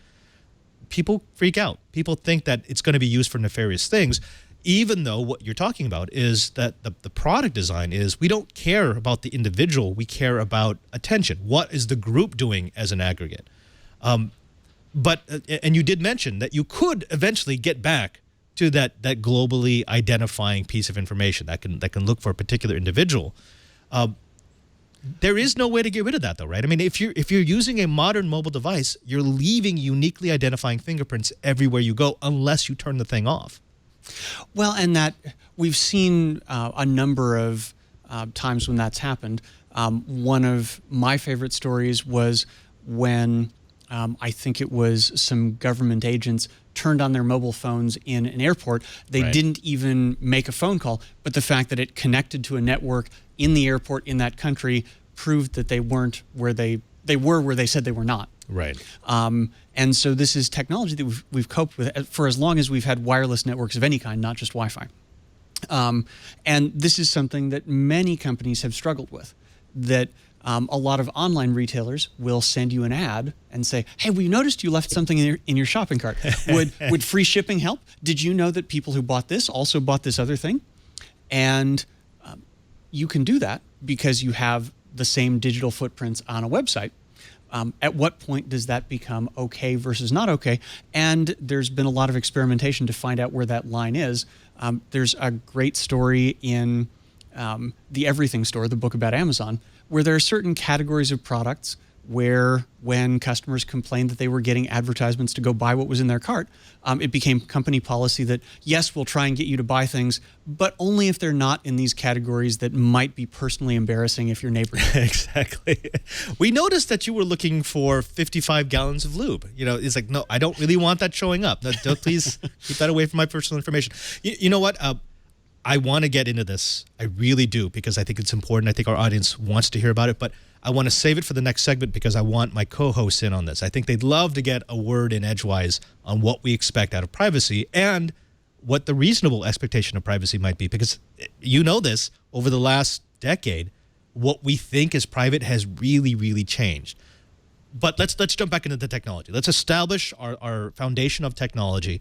S1: People freak out. People think that it's going to be used for nefarious things, even though what you're talking about is that the product design is we don't care about the individual, we care about attention. What is the group doing as an aggregate? And you did mention that you could eventually get back to that globally identifying piece of information that can look for a particular individual. There is no way to get rid of that, though, right? I mean, if you're using a modern mobile device, you're leaving uniquely identifying fingerprints everywhere you go, unless you turn the thing off.
S7: Well, and that we've seen a number of times when that's happened. One of my favorite stories was when I think it was some government agents turned on their mobile phones in an airport. They didn't even make a phone call, but the fact that it connected to a network in the airport in that country proved that they weren't where they were where they said they were not.
S1: Right.
S7: And so this is technology that we've coped with for as long as we've had wireless networks of any kind, not just Wi-Fi. And this is something that many companies have struggled with, that a lot of online retailers will send you an ad and say, hey, we noticed you left something in your shopping cart. Would free shipping help? Did you know that people who bought this also bought this other thing? And you can do that because you have the same digital footprints on a website. At what point does that become okay versus not okay? And there's been a lot of experimentation to find out where that line is. There's a great story in the Everything Store, the book about Amazon, where there are certain categories of products where when customers complained that they were getting advertisements to go buy what was in their cart, it became company policy that, yes, we'll try and get you to buy things, but only if they're not in these categories that might be personally embarrassing if your neighbor did.
S1: Exactly. We noticed that you were looking for 55 gallons of lube. It's like, no, I don't really want that showing up. Please keep that away from my personal information. You know what? I want to get into this. I really do, because I think it's important. I think our audience wants to hear about it. But I want to save it for the next segment because I want my co-hosts in on this. I think they'd love to get a word in edgewise on what we expect out of privacy and what the reasonable expectation of privacy might be. Because you know this, over the last decade, what we think is private has really, really changed. But let's jump back into the technology. Let's establish our foundation of technology.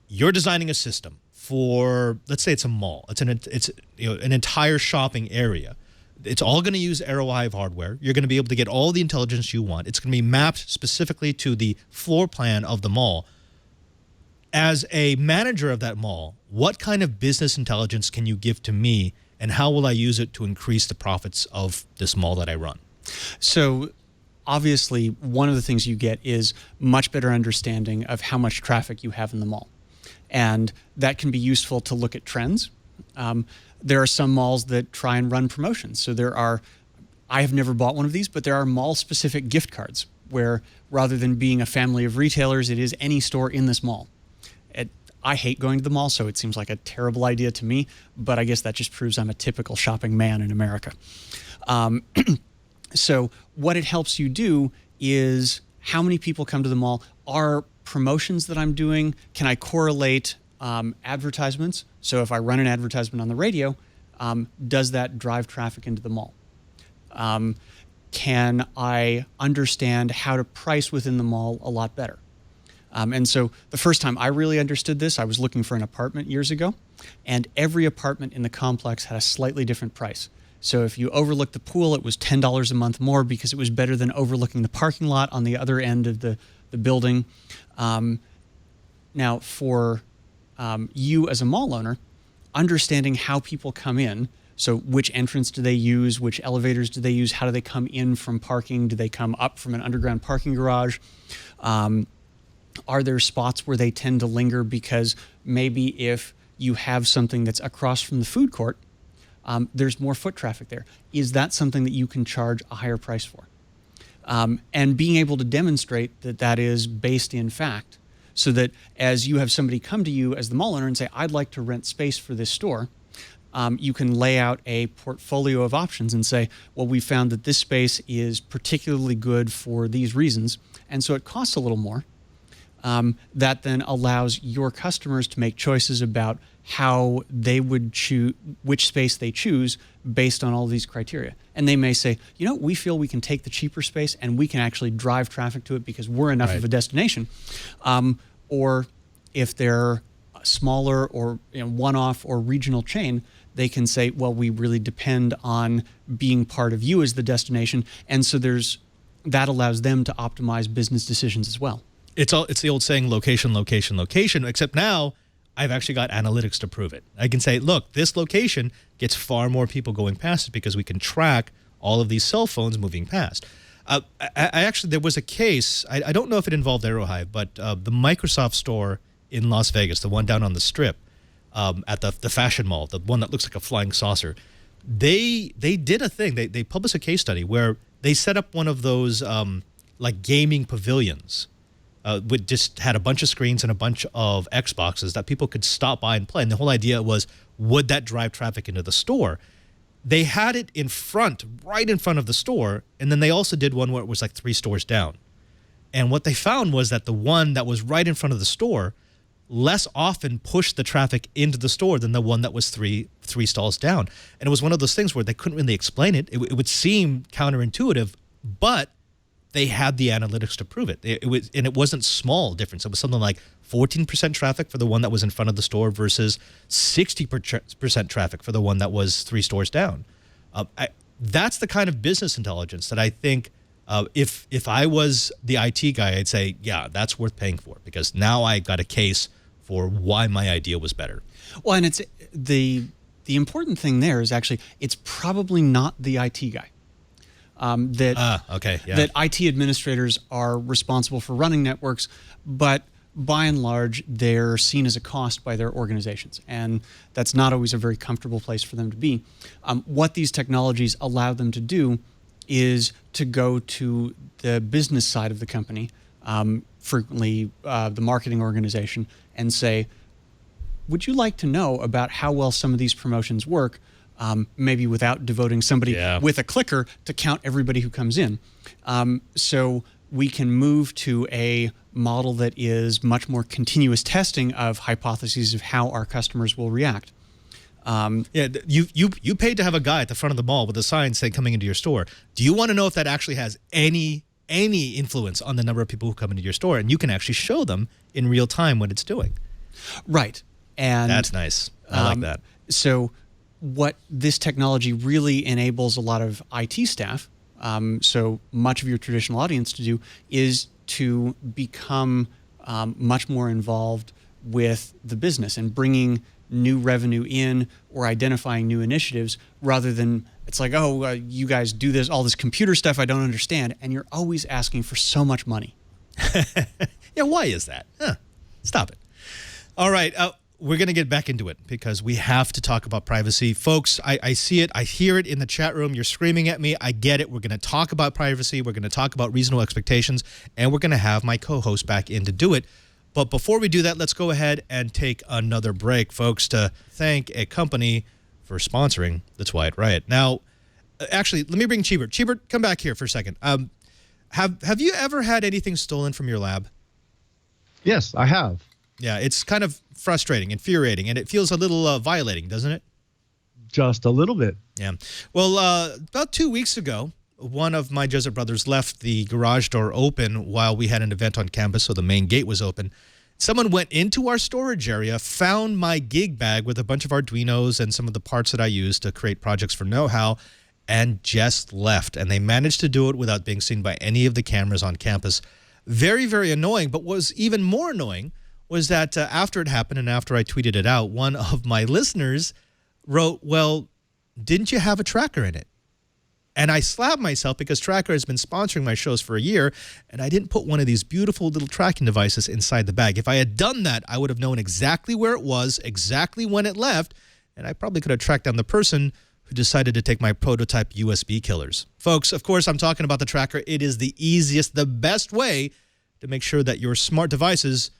S1: You're designing a system for, let's say it's a mall. It's an entire shopping area. It's all going to use Aerohive hardware. You're going to be able to get all the intelligence you want. It's going to be mapped specifically to the floor plan of the mall. As a manager of that mall, what kind of business intelligence can you give to me, and how will I use it to increase the profits of this mall that I run?
S7: So obviously, one of the things you get is much better understanding of how much traffic you have in the mall. And that can be useful to look at trends. There are some malls that try and run promotions. So I have never bought one of these, but there are mall-specific gift cards where rather than being a family of retailers, it is any store in this mall. I hate going to the mall, so it seems like a terrible idea to me, but I guess that just proves I'm a typical shopping man in America. So what it helps you do is how many people come to the mall, are promotions that I'm doing, can I correlate advertisements? So if I run an advertisement on the radio, does that drive traffic into the mall? Can I understand how to price within the mall a lot better? And so the first time I really understood this, I was looking for an apartment years ago, and every apartment in the complex had a slightly different price. So if you overlooked the pool, it was $10 a month more because it was better than overlooking the parking lot on the other end of the building. Now, for you as a mall owner, understanding how people come in, so which entrance do they use, which elevators do they use, how do they come in from parking, do they come up from an underground parking garage? Are there spots where they tend to linger because maybe if you have something that's across from the food court, there's more foot traffic there. Is that something that you can charge a higher price for? And being able to demonstrate that that is based in fact, so that as you have somebody come to you as the mall owner and say, I'd like to rent space for this store, you can lay out a portfolio of options and say, well, we found that this space is particularly good for these reasons, and so it costs a little more. That then allows your customers to make choices about how they would choose, which space they choose based on all these criteria. And they may say, we feel we can take the cheaper space and we can actually drive traffic to it because we're enough of a destination. Or if they're a smaller or one-off or regional chain, they can say, well, we really depend on being part of you as the destination. And so that allows them to optimize business decisions as well.
S1: It's the old saying, location, location, location, except now I've actually got analytics to prove it. I can say, look, this location gets far more people going past it because we can track all of these cell phones moving past. There was a case, I don't know if it involved Aerohive, but the Microsoft store in Las Vegas, the one down on the Strip, at the fashion mall, the one that looks like a flying saucer, they did a thing. They published a case study where they set up one of those like gaming pavilions. Just had a bunch of screens and a bunch of Xboxes that people could stop by and play. And the whole idea was, would that drive traffic into the store? They had it right in front of the store, and then they also did one where it was like 3 stores down. And what they found was that the one that was right in front of the store less often pushed the traffic into the store than the one that was three stalls down. And it was one of those things where they couldn't really explain it. It would seem counterintuitive, but they had the analytics to prove it. It wasn't small difference. It was something like 14% traffic for the one that was in front of the store versus 60% traffic for the one that was 3 stores down. That's the kind of business intelligence that I think if I was the IT guy, I'd say, yeah, that's worth paying for because now I got a case for why my idea was better.
S7: Well, and it's the important thing there is actually it's probably not the IT guy. That IT administrators are responsible for running networks, but by and large, they're seen as a cost by their organizations, and that's not always a very comfortable place for them to be. What these technologies allow them to do is to go to the business side of the company, frequently the marketing organization, and say, would you like to know about how well some of these promotions work? maybe without devoting somebody
S1: Yeah.
S7: with a clicker to count everybody who comes in. So we can move to a model that is much more continuous testing of hypotheses of how our customers will react.
S1: You paid to have a guy at the front of the mall with a sign saying coming into your store. Do you want to know if that actually has any influence on the number of people who come into your store? And you can actually show them in real time what it's doing.
S7: Right. And
S1: That's nice. I like that.
S7: So what this technology really enables a lot of IT staff, so much of your traditional audience to do, is to become much more involved with the business and bringing new revenue in or identifying new initiatives, rather than it's like, you guys do all this computer stuff I don't understand, and you're always asking for so much money.
S1: Yeah, why is that? Stop it. All right, we're going to get back into it because we have to talk about privacy. Folks, I see it. I hear it in the chat room. You're screaming at me. I get it. We're going to talk about privacy. We're going to talk about reasonable expectations, and we're going to have my co-host back in to do it. But before we do that, let's go ahead and take another break, folks, to thank a company for sponsoring the Twilight Riot. Now, actually, let me bring Cheebert. Cheebert, come back here for a second. Have you ever had anything stolen from your lab?
S5: Yes, I have.
S1: Yeah, it's kind of frustrating, infuriating, and it feels a little violating, doesn't it?
S5: Just a little bit.
S1: Yeah. Well, about 2 weeks ago, one of my Jesuit brothers left the garage door open while we had an event on campus, so the main gate was open. Someone went into our storage area, found my gig bag with a bunch of Arduinos and some of the parts that I use to create projects for Know-How, and just left. And they managed to do it without being seen by any of the cameras on campus. Very, very annoying. But what was even more annoying was that after it happened and after I tweeted it out, one of my listeners wrote, well, didn't you have a tracker in it? And I slapped myself because Tracker has been sponsoring my shows for a year, and I didn't put one of these beautiful little tracking devices inside the bag. If I had done that, I would have known exactly where it was, exactly when it left, and I probably could have tracked down the person who decided to take my prototype USB killers. Folks, of course, I'm talking about the Tracker. It is the easiest, the best way to make sure that your smart devices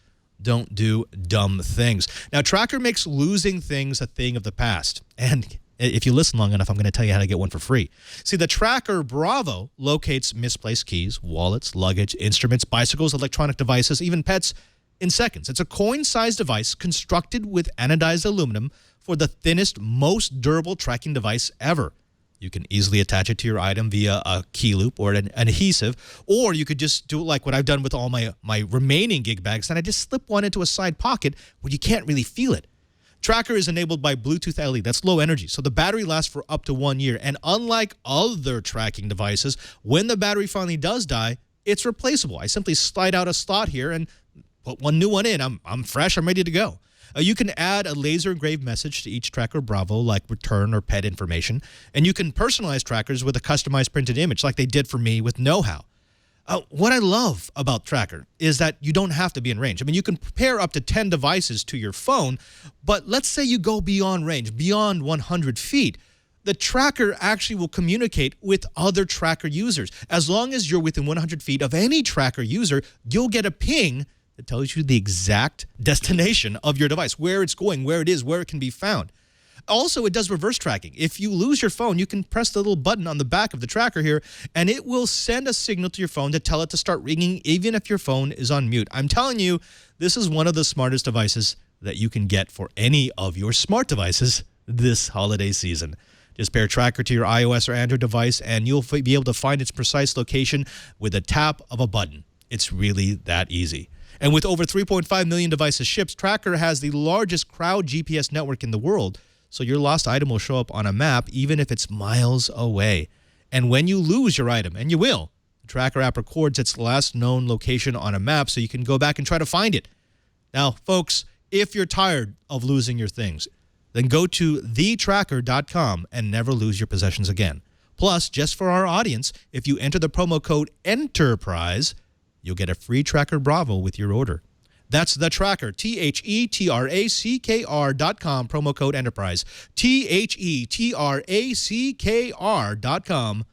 S1: don't do dumb things. Now, Tracker makes losing things a thing of the past, and if you listen long enough, I'm going to tell you how to get one for free. See, the Tracker Bravo locates misplaced keys, wallets, luggage, instruments, bicycles, electronic devices, even pets in seconds. It's a coin-sized device constructed with anodized aluminum for the thinnest, most durable tracking device ever. You can easily attach it to your item via a key loop or an adhesive, or you could just do it like what I've done with all my remaining gig bags, and I just slip one into a side pocket where you can't really feel it. Tracker is enabled by Bluetooth LE. That's low energy, so the battery lasts for up to 1 year. And unlike other tracking devices, when the battery finally does die, it's replaceable. I simply slide out a slot here and put one new one in. I'm fresh. I'm ready to go. You can add a laser engraved message to each Tracker Bravo, like return or pet information. And you can personalize trackers with a customized printed image, like they did for me with Know-How. What I love about Tracker is that you don't have to be in range. I mean, you can pair up to 10 devices to your phone, but let's say you go beyond range, beyond 100 feet. The Tracker actually will communicate with other Tracker users. As long as you're within 100 feet of any Tracker user, you'll get a ping that tells you the exact destination of your device, where it's going, where it is, where it can be found. Also, it does reverse tracking. If you lose your phone, you can press the little button on the back of the Tracker here, and it will send a signal to your phone to tell it to start ringing, even if your phone is on mute. I'm telling you, this is one of the smartest devices that you can get for any of your smart devices this holiday season. Just pair Tracker to your iOS or Android device, and you'll be able to find its precise location with a tap of a button. It's really that easy. And with over 3.5 million devices shipped, Tracker has the largest crowd GPS network in the world. So your lost item will show up on a map even if it's miles away. And when you lose your item, and you will, the Tracker app records its last known location on a map so you can go back and try to find it. Now, folks, if you're tired of losing your things, then go to thetracker.com and never lose your possessions again. Plus, just for our audience, if you enter the promo code ENTERPRISE, you'll get a free Tracker Bravo with your order. That's the Tracker, TheTracker.com, promo code Enterprise. TheTracker.com,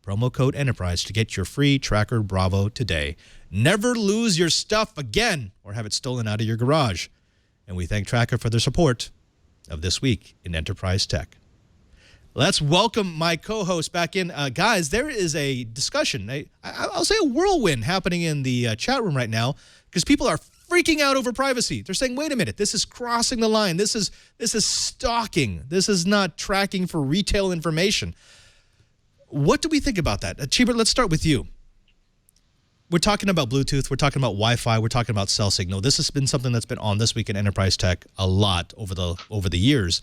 S1: promo code Enterprise to get your free Tracker Bravo today. Never lose your stuff again or have it stolen out of your garage. And we thank Tracker for their support of This Week in Enterprise Tech. Let's welcome my co-host back in. Guys, there is a discussion, I'll say a whirlwind happening in the chat room right now because people are freaking out over privacy. They're saying, wait a minute, this is crossing the line. This is stalking. This is not tracking for retail information. What do we think about that? Chibert, let's start with you. We're talking about Bluetooth. We're talking about Wi-Fi. We're talking about cell signal. This has been something that's been on This Week in Enterprise Tech a lot over the years.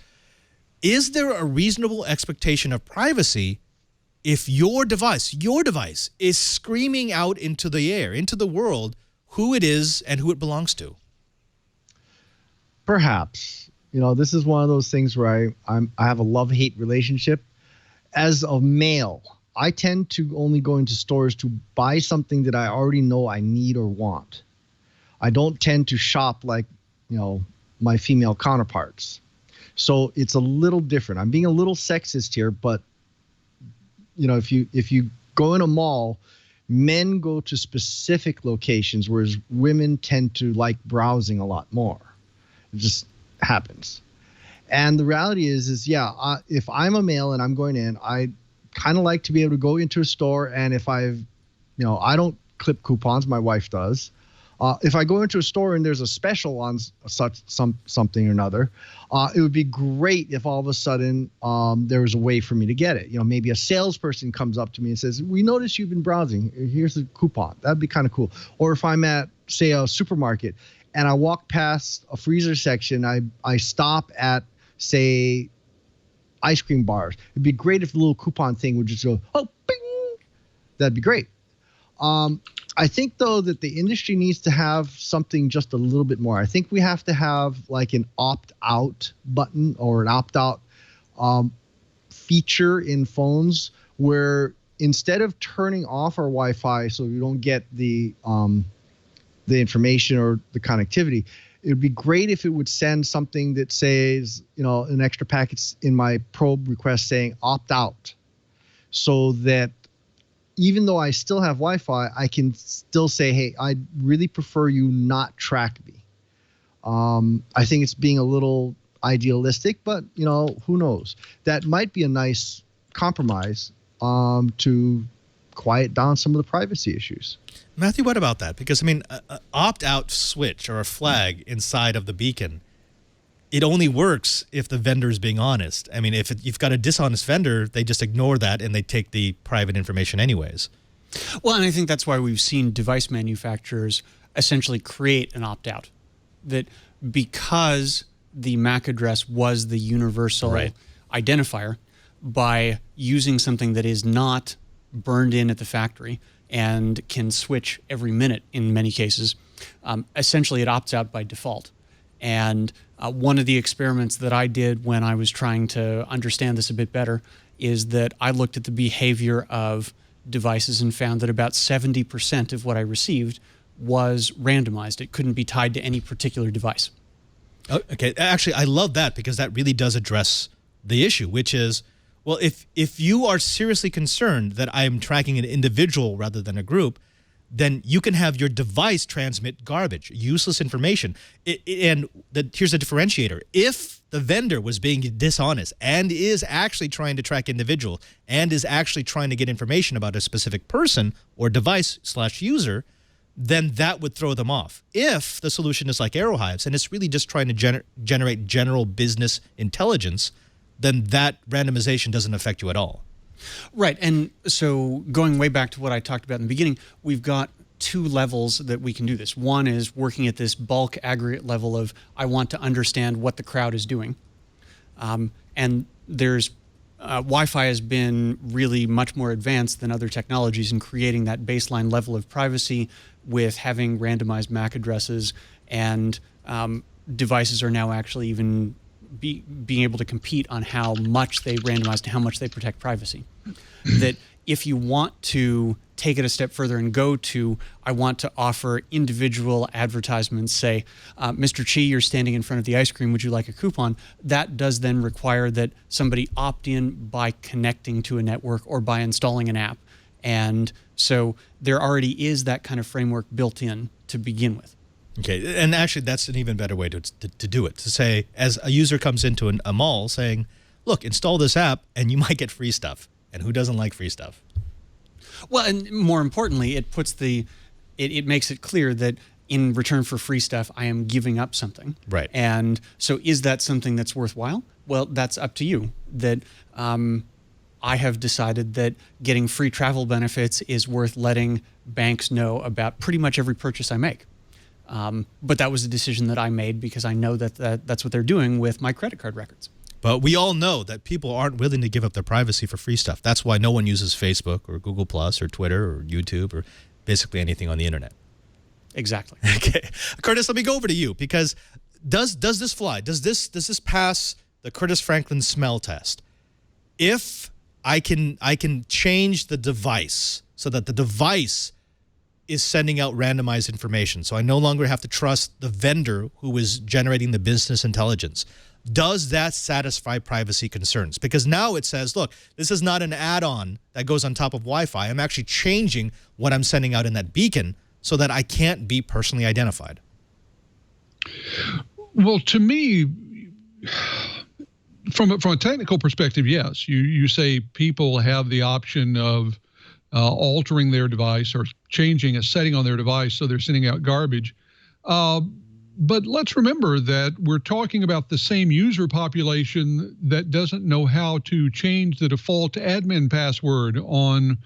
S1: Is there a reasonable expectation of privacy if your device is screaming out into the air, into the world, who it is and who it belongs to?
S5: Perhaps. This is one of those things where I have a love-hate relationship. As a male, I tend to only go into stores to buy something that I already know I need or want. I don't tend to shop like, my female counterparts. So it's a little different. I'm being a little sexist here, but if you go in a mall, men go to specific locations, whereas women tend to like browsing a lot more. It just happens. And the reality is if I'm a male and I'm going in, I kind of like to be able to go into a store, and if I don't clip coupons, my wife does. If I go into a store and there's a special on something or another, it would be great if all of a sudden there was a way for me to get it. Maybe a salesperson comes up to me and says, "We noticed you've been browsing. Here's a coupon." That'd be kind of cool. Or if I'm at, say, a supermarket and I walk past a freezer section, I stop at, say, ice cream bars. It'd be great if the little coupon thing would just go, "Oh, bing." That'd be great. I think, though, that the industry needs to have something just a little bit more. I think we have to have like an opt-out button or an opt-out feature in phones where instead of turning off our Wi-Fi so we don't get the information or the connectivity, it would be great if it would send something that says, an extra packet in my probe request saying opt-out, so that even though I still have Wi-Fi, I can still say, hey, I really prefer you not track me. I think it's being a little idealistic, but, who knows? That might be a nice compromise to quiet down some of the privacy issues.
S1: Matthew, what about that? Because, an opt-out switch or a flag inside of the beacon, it only works if the vendor is being honest. If you've got a dishonest vendor, they just ignore that and they take the private information anyways.
S7: Well, and I think that's why we've seen device manufacturers essentially create an opt-out. That because the MAC address was the universal identifier, by using something that is not burned in at the factory and can switch every minute in many cases, essentially it opts out by default. And one of the experiments that I did when I was trying to understand this a bit better is that I looked at the behavior of devices and found that about 70% of what I received was randomized. It couldn't be tied to any particular device.
S1: Oh, okay. Actually, I love that because that really does address the issue, which is, well, if you are seriously concerned that I am tracking an individual rather than a group, then you can have your device transmit garbage, useless information. Here's a differentiator. If the vendor was being dishonest and is actually trying to track individual and is actually trying to get information about a specific person or device/user, then that would throw them off. If the solution is like Aerohive's and it's really just trying to generate general business intelligence, then that randomization doesn't affect you at all.
S7: Right. And so going way back to what I talked about in the beginning, we've got two levels that we can do this. One is working at this bulk aggregate level of I want to understand what the crowd is doing. And there's Wi-Fi has been really much more advanced than other technologies in creating that baseline level of privacy with having randomized MAC addresses, and devices are now actually even being able to compete on how much they randomize and how much they protect privacy. That if you want to take it a step further and go to, I want to offer individual advertisements, say, Mr. Chi, you're standing in front of the ice cream, would you like a coupon? That does then require that somebody opt in by connecting to a network or by installing an app. And so there already is that kind of framework built in to begin with.
S1: Okay, and actually that's an even better way to do it. To say, as a user comes into a mall saying, look, install this app and you might get free stuff. And who doesn't like free stuff?
S7: Well, and more importantly, it puts it makes it clear that in return for free stuff, I am giving up something.
S1: Right.
S7: And so is that something that's worthwhile? Well, that's up to you. That I have decided that getting free travel benefits is worth letting banks know about pretty much every purchase I make. But that was a decision that I made because I know that's what they're doing with my credit card records.
S1: But we all know that people aren't willing to give up their privacy for free stuff. That's why no one uses Facebook or Google Plus or Twitter or YouTube or basically anything on the internet.
S7: Exactly.
S1: Okay. Curtis, let me go over to you because does this fly? Does this pass the Curtis Franklin smell test? If I can change the device so that the device is sending out randomized information, so I no longer have to trust the vendor who is generating the business intelligence. Does that satisfy privacy concerns? Because now it says, look, this is not an add-on that goes on top of Wi-Fi. I'm actually changing what I'm sending out in that beacon so that I can't be personally identified.
S6: Well, to me, from a technical perspective, yes. You say people have the option of altering their device or changing a setting on their device so they're sending out garbage. But let's remember that we're talking about the same user population that doesn't know how to change the default admin password on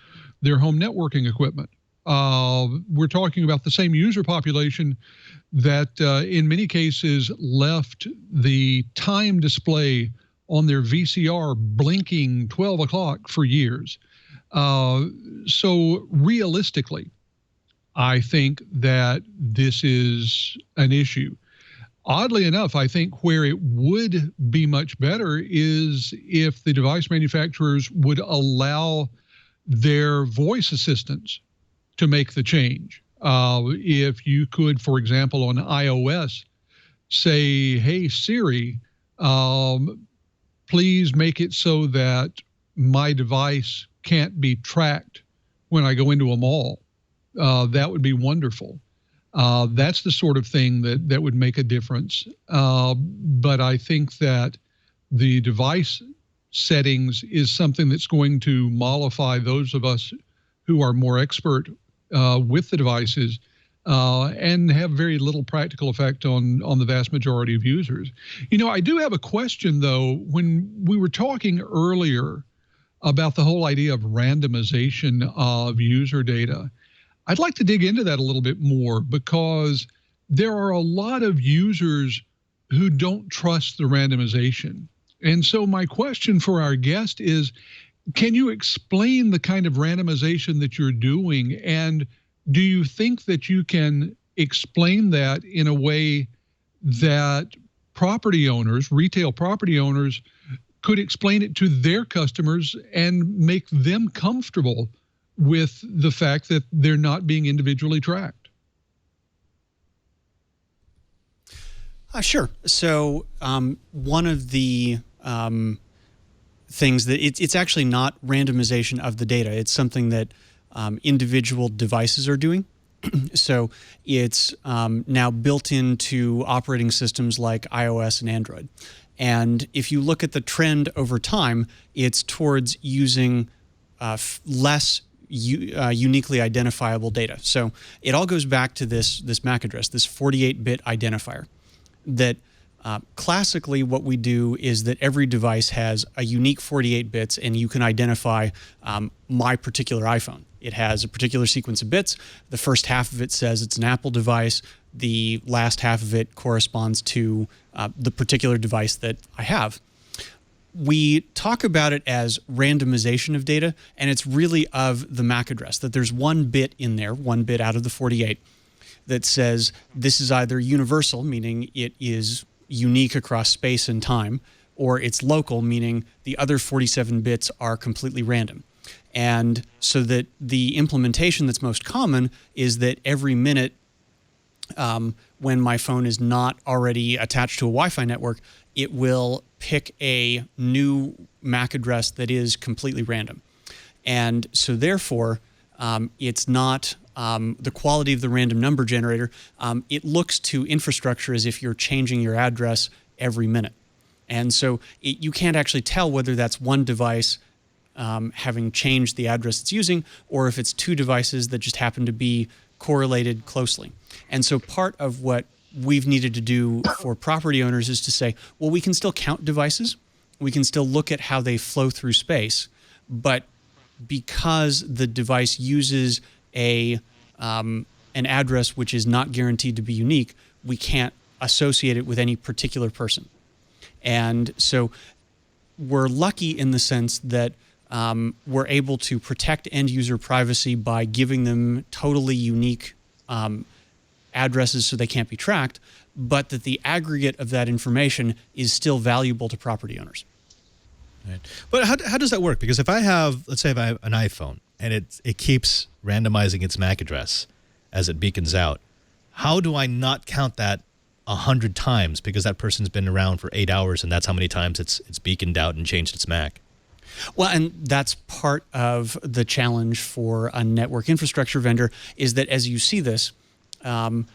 S6: their home networking equipment. We're talking about the same user population that in many cases left the time display on their VCR blinking 12 o'clock for years. So realistically, I think that this is an issue. Oddly enough, I think where it would be much better is if the device manufacturers would allow their voice assistants to make the change. If you could, for example, on iOS, say, hey, Siri, please make it so that my device can't be tracked when I go into a mall. That would be wonderful. That's the sort of thing that would make a difference. But I think that the device settings is something that's going to mollify those of us who are more expert with the devices and have very little practical effect on the vast majority of users. You know, I do have a question, though. When we were talking earlier about the whole idea of randomization of user data, I'd like to dig into that a little bit more because there are a lot of users who don't trust the randomization. And so my question for our guest is, can you explain the kind of randomization that you're doing? And do you think that you can explain that in a way that property owners, retail property owners, could explain it to their customers and make them comfortable with the fact that they're not being individually tracked?
S7: Sure. So one of the things that it's actually not randomization of the data. It's something that individual devices are doing. So it's now built into operating systems like iOS and Android. And if you look at the trend over time, it's towards using less uniquely identifiable data. So it all goes back to this MAC address, this 48-bit identifier. That classically what we do is that every device has a unique 48 bits, and you can identify my particular iPhone. It has a particular sequence of bits. The first half of it says it's an Apple device. The last half of it corresponds to the particular device that I have. We talk about it as randomization of data, and it's really of the MAC address, that there's one bit in there, one bit out of the 48, that says this is either universal, meaning it is unique across space and time, or it's local, meaning the other 47 bits are completely random. And so that the implementation that's most common is that every minute when my phone is not already attached to a Wi-Fi network, it will pick a new MAC address that is completely random. And so therefore, it's not the quality of the random number generator. It looks to infrastructure as if you're changing your address every minute. And so you can't actually tell whether that's one device having changed the address it's using, or if it's two devices that just happen to be correlated closely. And so part of what we've needed to do for property owners is to say, well, we can still count devices, we can still look at how they flow through space, but because the device uses an address which is not guaranteed to be unique, we can't associate it with any particular person. And so we're lucky in the sense that we're able to protect end user privacy by giving them totally unique addresses so they can't be tracked, but that the aggregate of that information is still valuable to property owners.
S1: Right. But how does that work? Because if I have, let's say if I have an iPhone and it keeps randomizing its MAC address as it beacons out, how do I not count that 100 times because that person's been around for 8 hours and that's how many times it's beaconed out and changed its MAC?
S7: Well, and that's part of the challenge for a network infrastructure vendor is that as you see this, what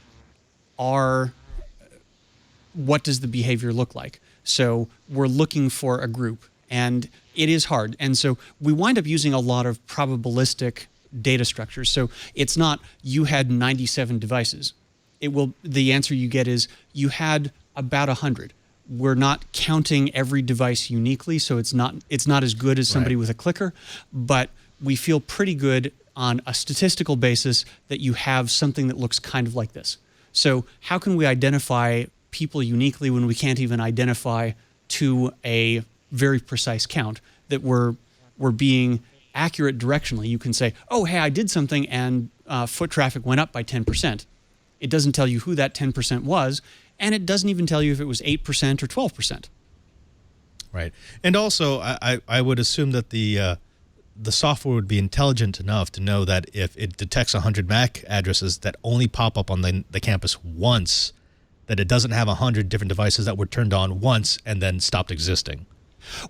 S7: does the behavior look like? So we're looking for a group, and it is hard. And so we wind up using a lot of probabilistic data structures. So it's not you had 97 devices. The answer you get is you had about 100. We're not counting every device uniquely, so it's not as good as somebody with a clicker, but we feel pretty good on a statistical basis that you have something that looks kind of like this. So how can we identify people uniquely when we can't even identify to a very precise count that we're being accurate directionally? You can say, oh, hey, I did something and foot traffic went up by 10%. It doesn't tell you who that 10% was, and it doesn't even tell you if it was 8% or 12%.
S1: Right. And also, I would assume that the software would be intelligent enough to know that if it detects 100 MAC addresses that only pop up on the campus once, that it doesn't have 100 different devices that were turned on once and then stopped existing.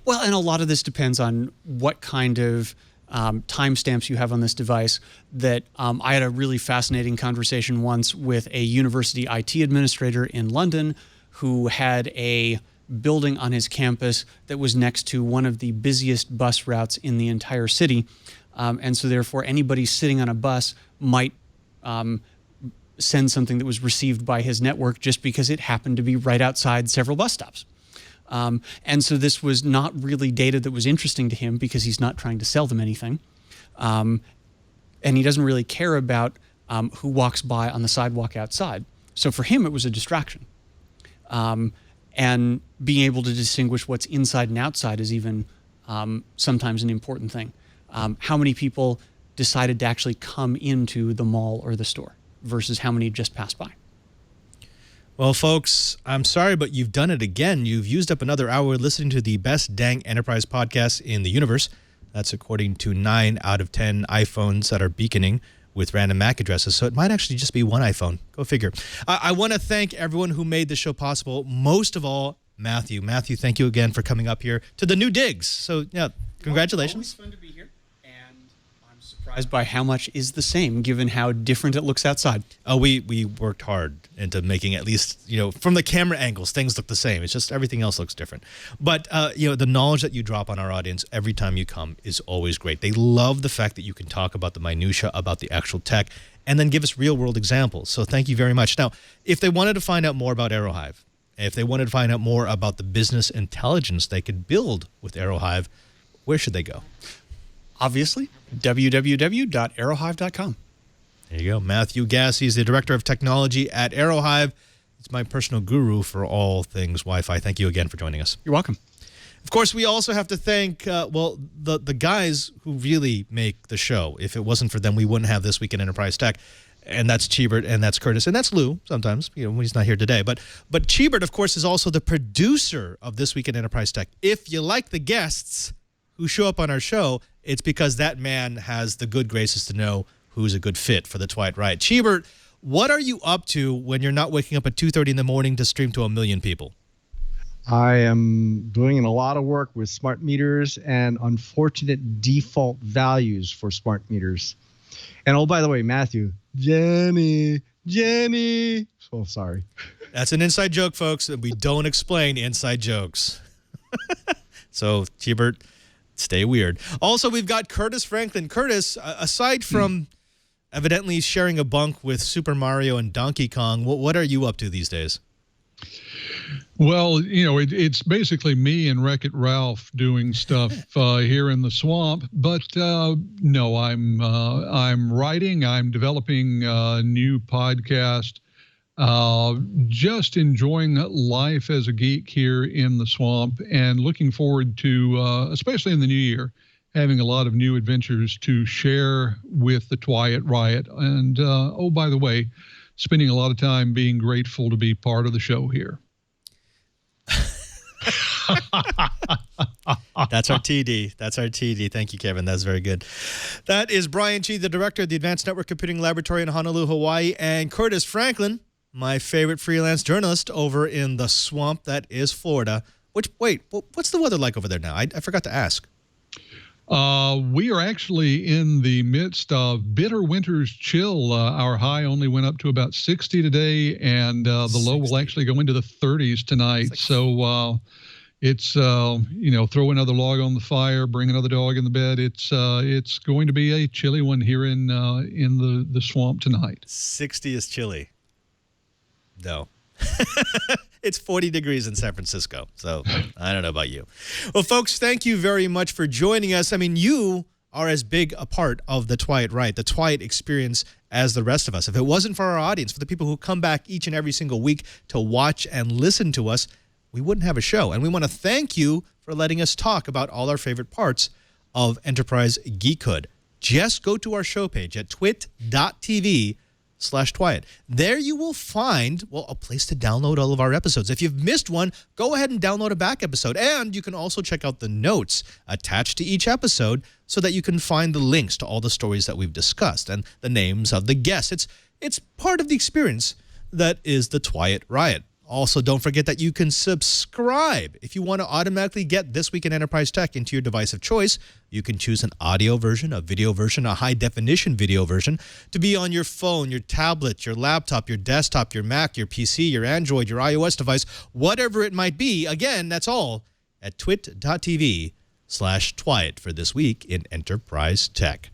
S7: Well, and a lot of this depends on what kind of timestamps you have on this device. That I had a really fascinating conversation once with a university IT administrator in London who had a building on his campus that was next to one of the busiest bus routes in the entire city. And so therefore anybody sitting on a bus might send something that was received by his network just because it happened to be right outside several bus stops. And so this was not really data that was interesting to him because he's not trying to sell them anything. And he doesn't really care about who walks by on the sidewalk outside. So for him, it was a distraction. And being able to distinguish what's inside and outside is even sometimes an important thing. How many people decided to actually come into the mall or the store versus how many just passed by?
S1: Well, folks, I'm sorry, but you've done it again. You've used up another hour listening to the best dang enterprise podcast in the universe. That's according to 9 out of 10 iPhones that are beaconing with random MAC addresses. So it might actually just be one iPhone. Go figure. I want to thank everyone who made the show possible. Most of all, Matthew. Matthew, thank you again for coming up here to the new digs. So, yeah, congratulations.
S7: Always fun to be here. And I'm surprised by how much is the same given how different it looks outside.
S1: Oh, we worked hard into making at least, from the camera angles, things look the same. It's just everything else looks different. But, the knowledge that you drop on our audience every time you come is always great. They love the fact that you can talk about the minutia, about the actual tech, and then give us real-world examples. So thank you very much. Now, if they wanted to find out more about Aerohive, if they wanted to find out more about the business intelligence they could build with Aerohive, where should they go?
S7: Obviously, www.aerohive.com.
S1: There you go. Matthew Gass, he's the Director of Technology at Aerohive. He's my personal guru for all things Wi-Fi. Thank you again for joining us.
S7: You're welcome.
S1: Of course, we also have to thank, the guys who really make the show. If it wasn't for them, we wouldn't have This Week in Enterprise Tech. And that's Cheebert, and that's Curtis, and that's Lou sometimes, when he's not here today. But Cheebert, of course, is also the producer of This Week in Enterprise Tech. If you like the guests who show up on our show, it's because that man has the good graces to know who's a good fit for the Twilight Riot. Cheebert, what are you up to when you're not waking up at 2:30 in the morning to stream to 1 million people?
S5: I am doing a lot of work with smart meters and unfortunate default values for smart meters. And oh, by the way, Matthew, Jenny. Oh, sorry.
S1: That's an inside joke, folks. We don't explain inside jokes. So, Hubert, stay weird. Also, we've got Curtis Franklin. Curtis, aside from evidently sharing a bunk with Super Mario and Donkey Kong, what are you up to these days?
S6: Well, it's basically me and Wreck-It Ralph doing stuff here in the swamp. But no, I'm writing. I'm developing a new podcast. Just enjoying life as a geek here in the swamp, and looking forward to, especially in the new year, having a lot of new adventures to share with the Twiat Riot. And oh, by the way, spending a lot of time being grateful to be part of the show here.
S1: That's our TD. That's our TD. Thank you, Kevin. That's very good. That is Brian Chi, the director of the Advanced Network Computing Laboratory in Honolulu, Hawaii, and Curtis Franklin, my favorite freelance journalist over in the swamp that is Florida. What's the weather like over there now? I forgot to ask.
S6: We are actually in the midst of bitter winter's chill. Our high only went up to about 60 today, and the low will actually go into the 30s tonight. So it's throw another log on the fire, bring another dog in the bed. It's going to be a chilly one here in the swamp tonight.
S1: 60 is chilly. No. It's 40 degrees in San Francisco, so I don't know about you. Well, folks, thank you very much for joining us. I mean, you are as big a part of the Twiat Riot, the Twiat experience, as the rest of us. If it wasn't for our audience, for the people who come back each and every single week to watch and listen to us, we wouldn't have a show. And we want to thank you for letting us talk about all our favorite parts of Enterprise Geekhood. Just go to our show page at twit.tv/Twiat. There you will find, a place to download all of our episodes. If you've missed one, go ahead and download a back episode. And you can also check out the notes attached to each episode so that you can find the links to all the stories that we've discussed and the names of the guests. It's part of the experience that is the Twiat Riot. Also, don't forget that you can subscribe. If you want to automatically get This Week in Enterprise Tech into your device of choice, you can choose an audio version, a video version, a high-definition video version to be on your phone, your tablet, your laptop, your desktop, your Mac, your PC, your Android, your iOS device, whatever it might be. Again, that's all at twit.tv/Twiat for This Week in Enterprise Tech.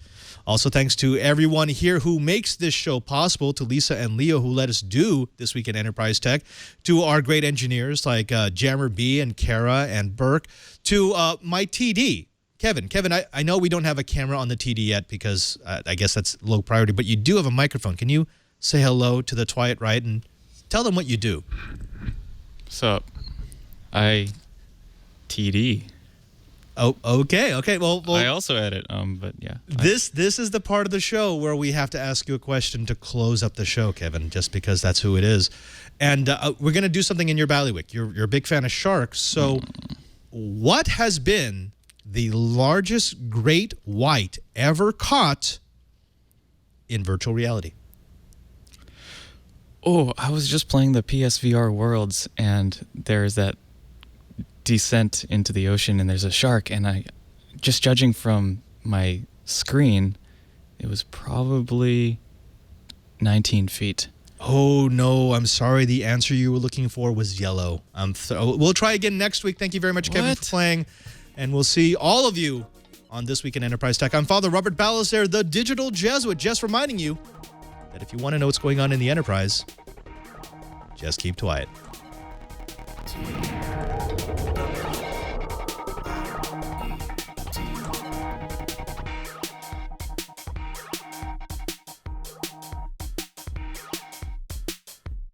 S1: Also, thanks to everyone here who makes this show possible, to Lisa and Leo who let us do This Week in Enterprise Tech, to our great engineers like Jammer B and Kara and Burke, to my TD, Kevin. Kevin, I know we don't have a camera on the TD yet because I guess that's low priority, but you do have a microphone. Can you say hello to the Twiat Riot and tell them what you do?
S8: What's up? I TD.
S1: Oh, okay. Well,
S8: I also edit, but yeah.
S1: This is the part of the show where we have to ask you a question to close up the show, Kevin, just because that's who it is. And we're going to do something in your bailiwick. You're a big fan of sharks, so what has been the largest great white ever caught in virtual reality?
S8: Oh, I was just playing the PSVR Worlds, and there's that descent into the ocean, and there's a shark, and I, just judging from my screen, it was probably 19 feet.
S1: Oh, no, I'm sorry. The answer you were looking for was yellow. We'll try again next week. Thank you very much, Kevin, for playing, and we'll see all of you on This Week in Enterprise Tech. I'm Father Robert Ballister, the Digital Jesuit, just reminding you that if you want to know what's going on in the Enterprise, just keep quiet.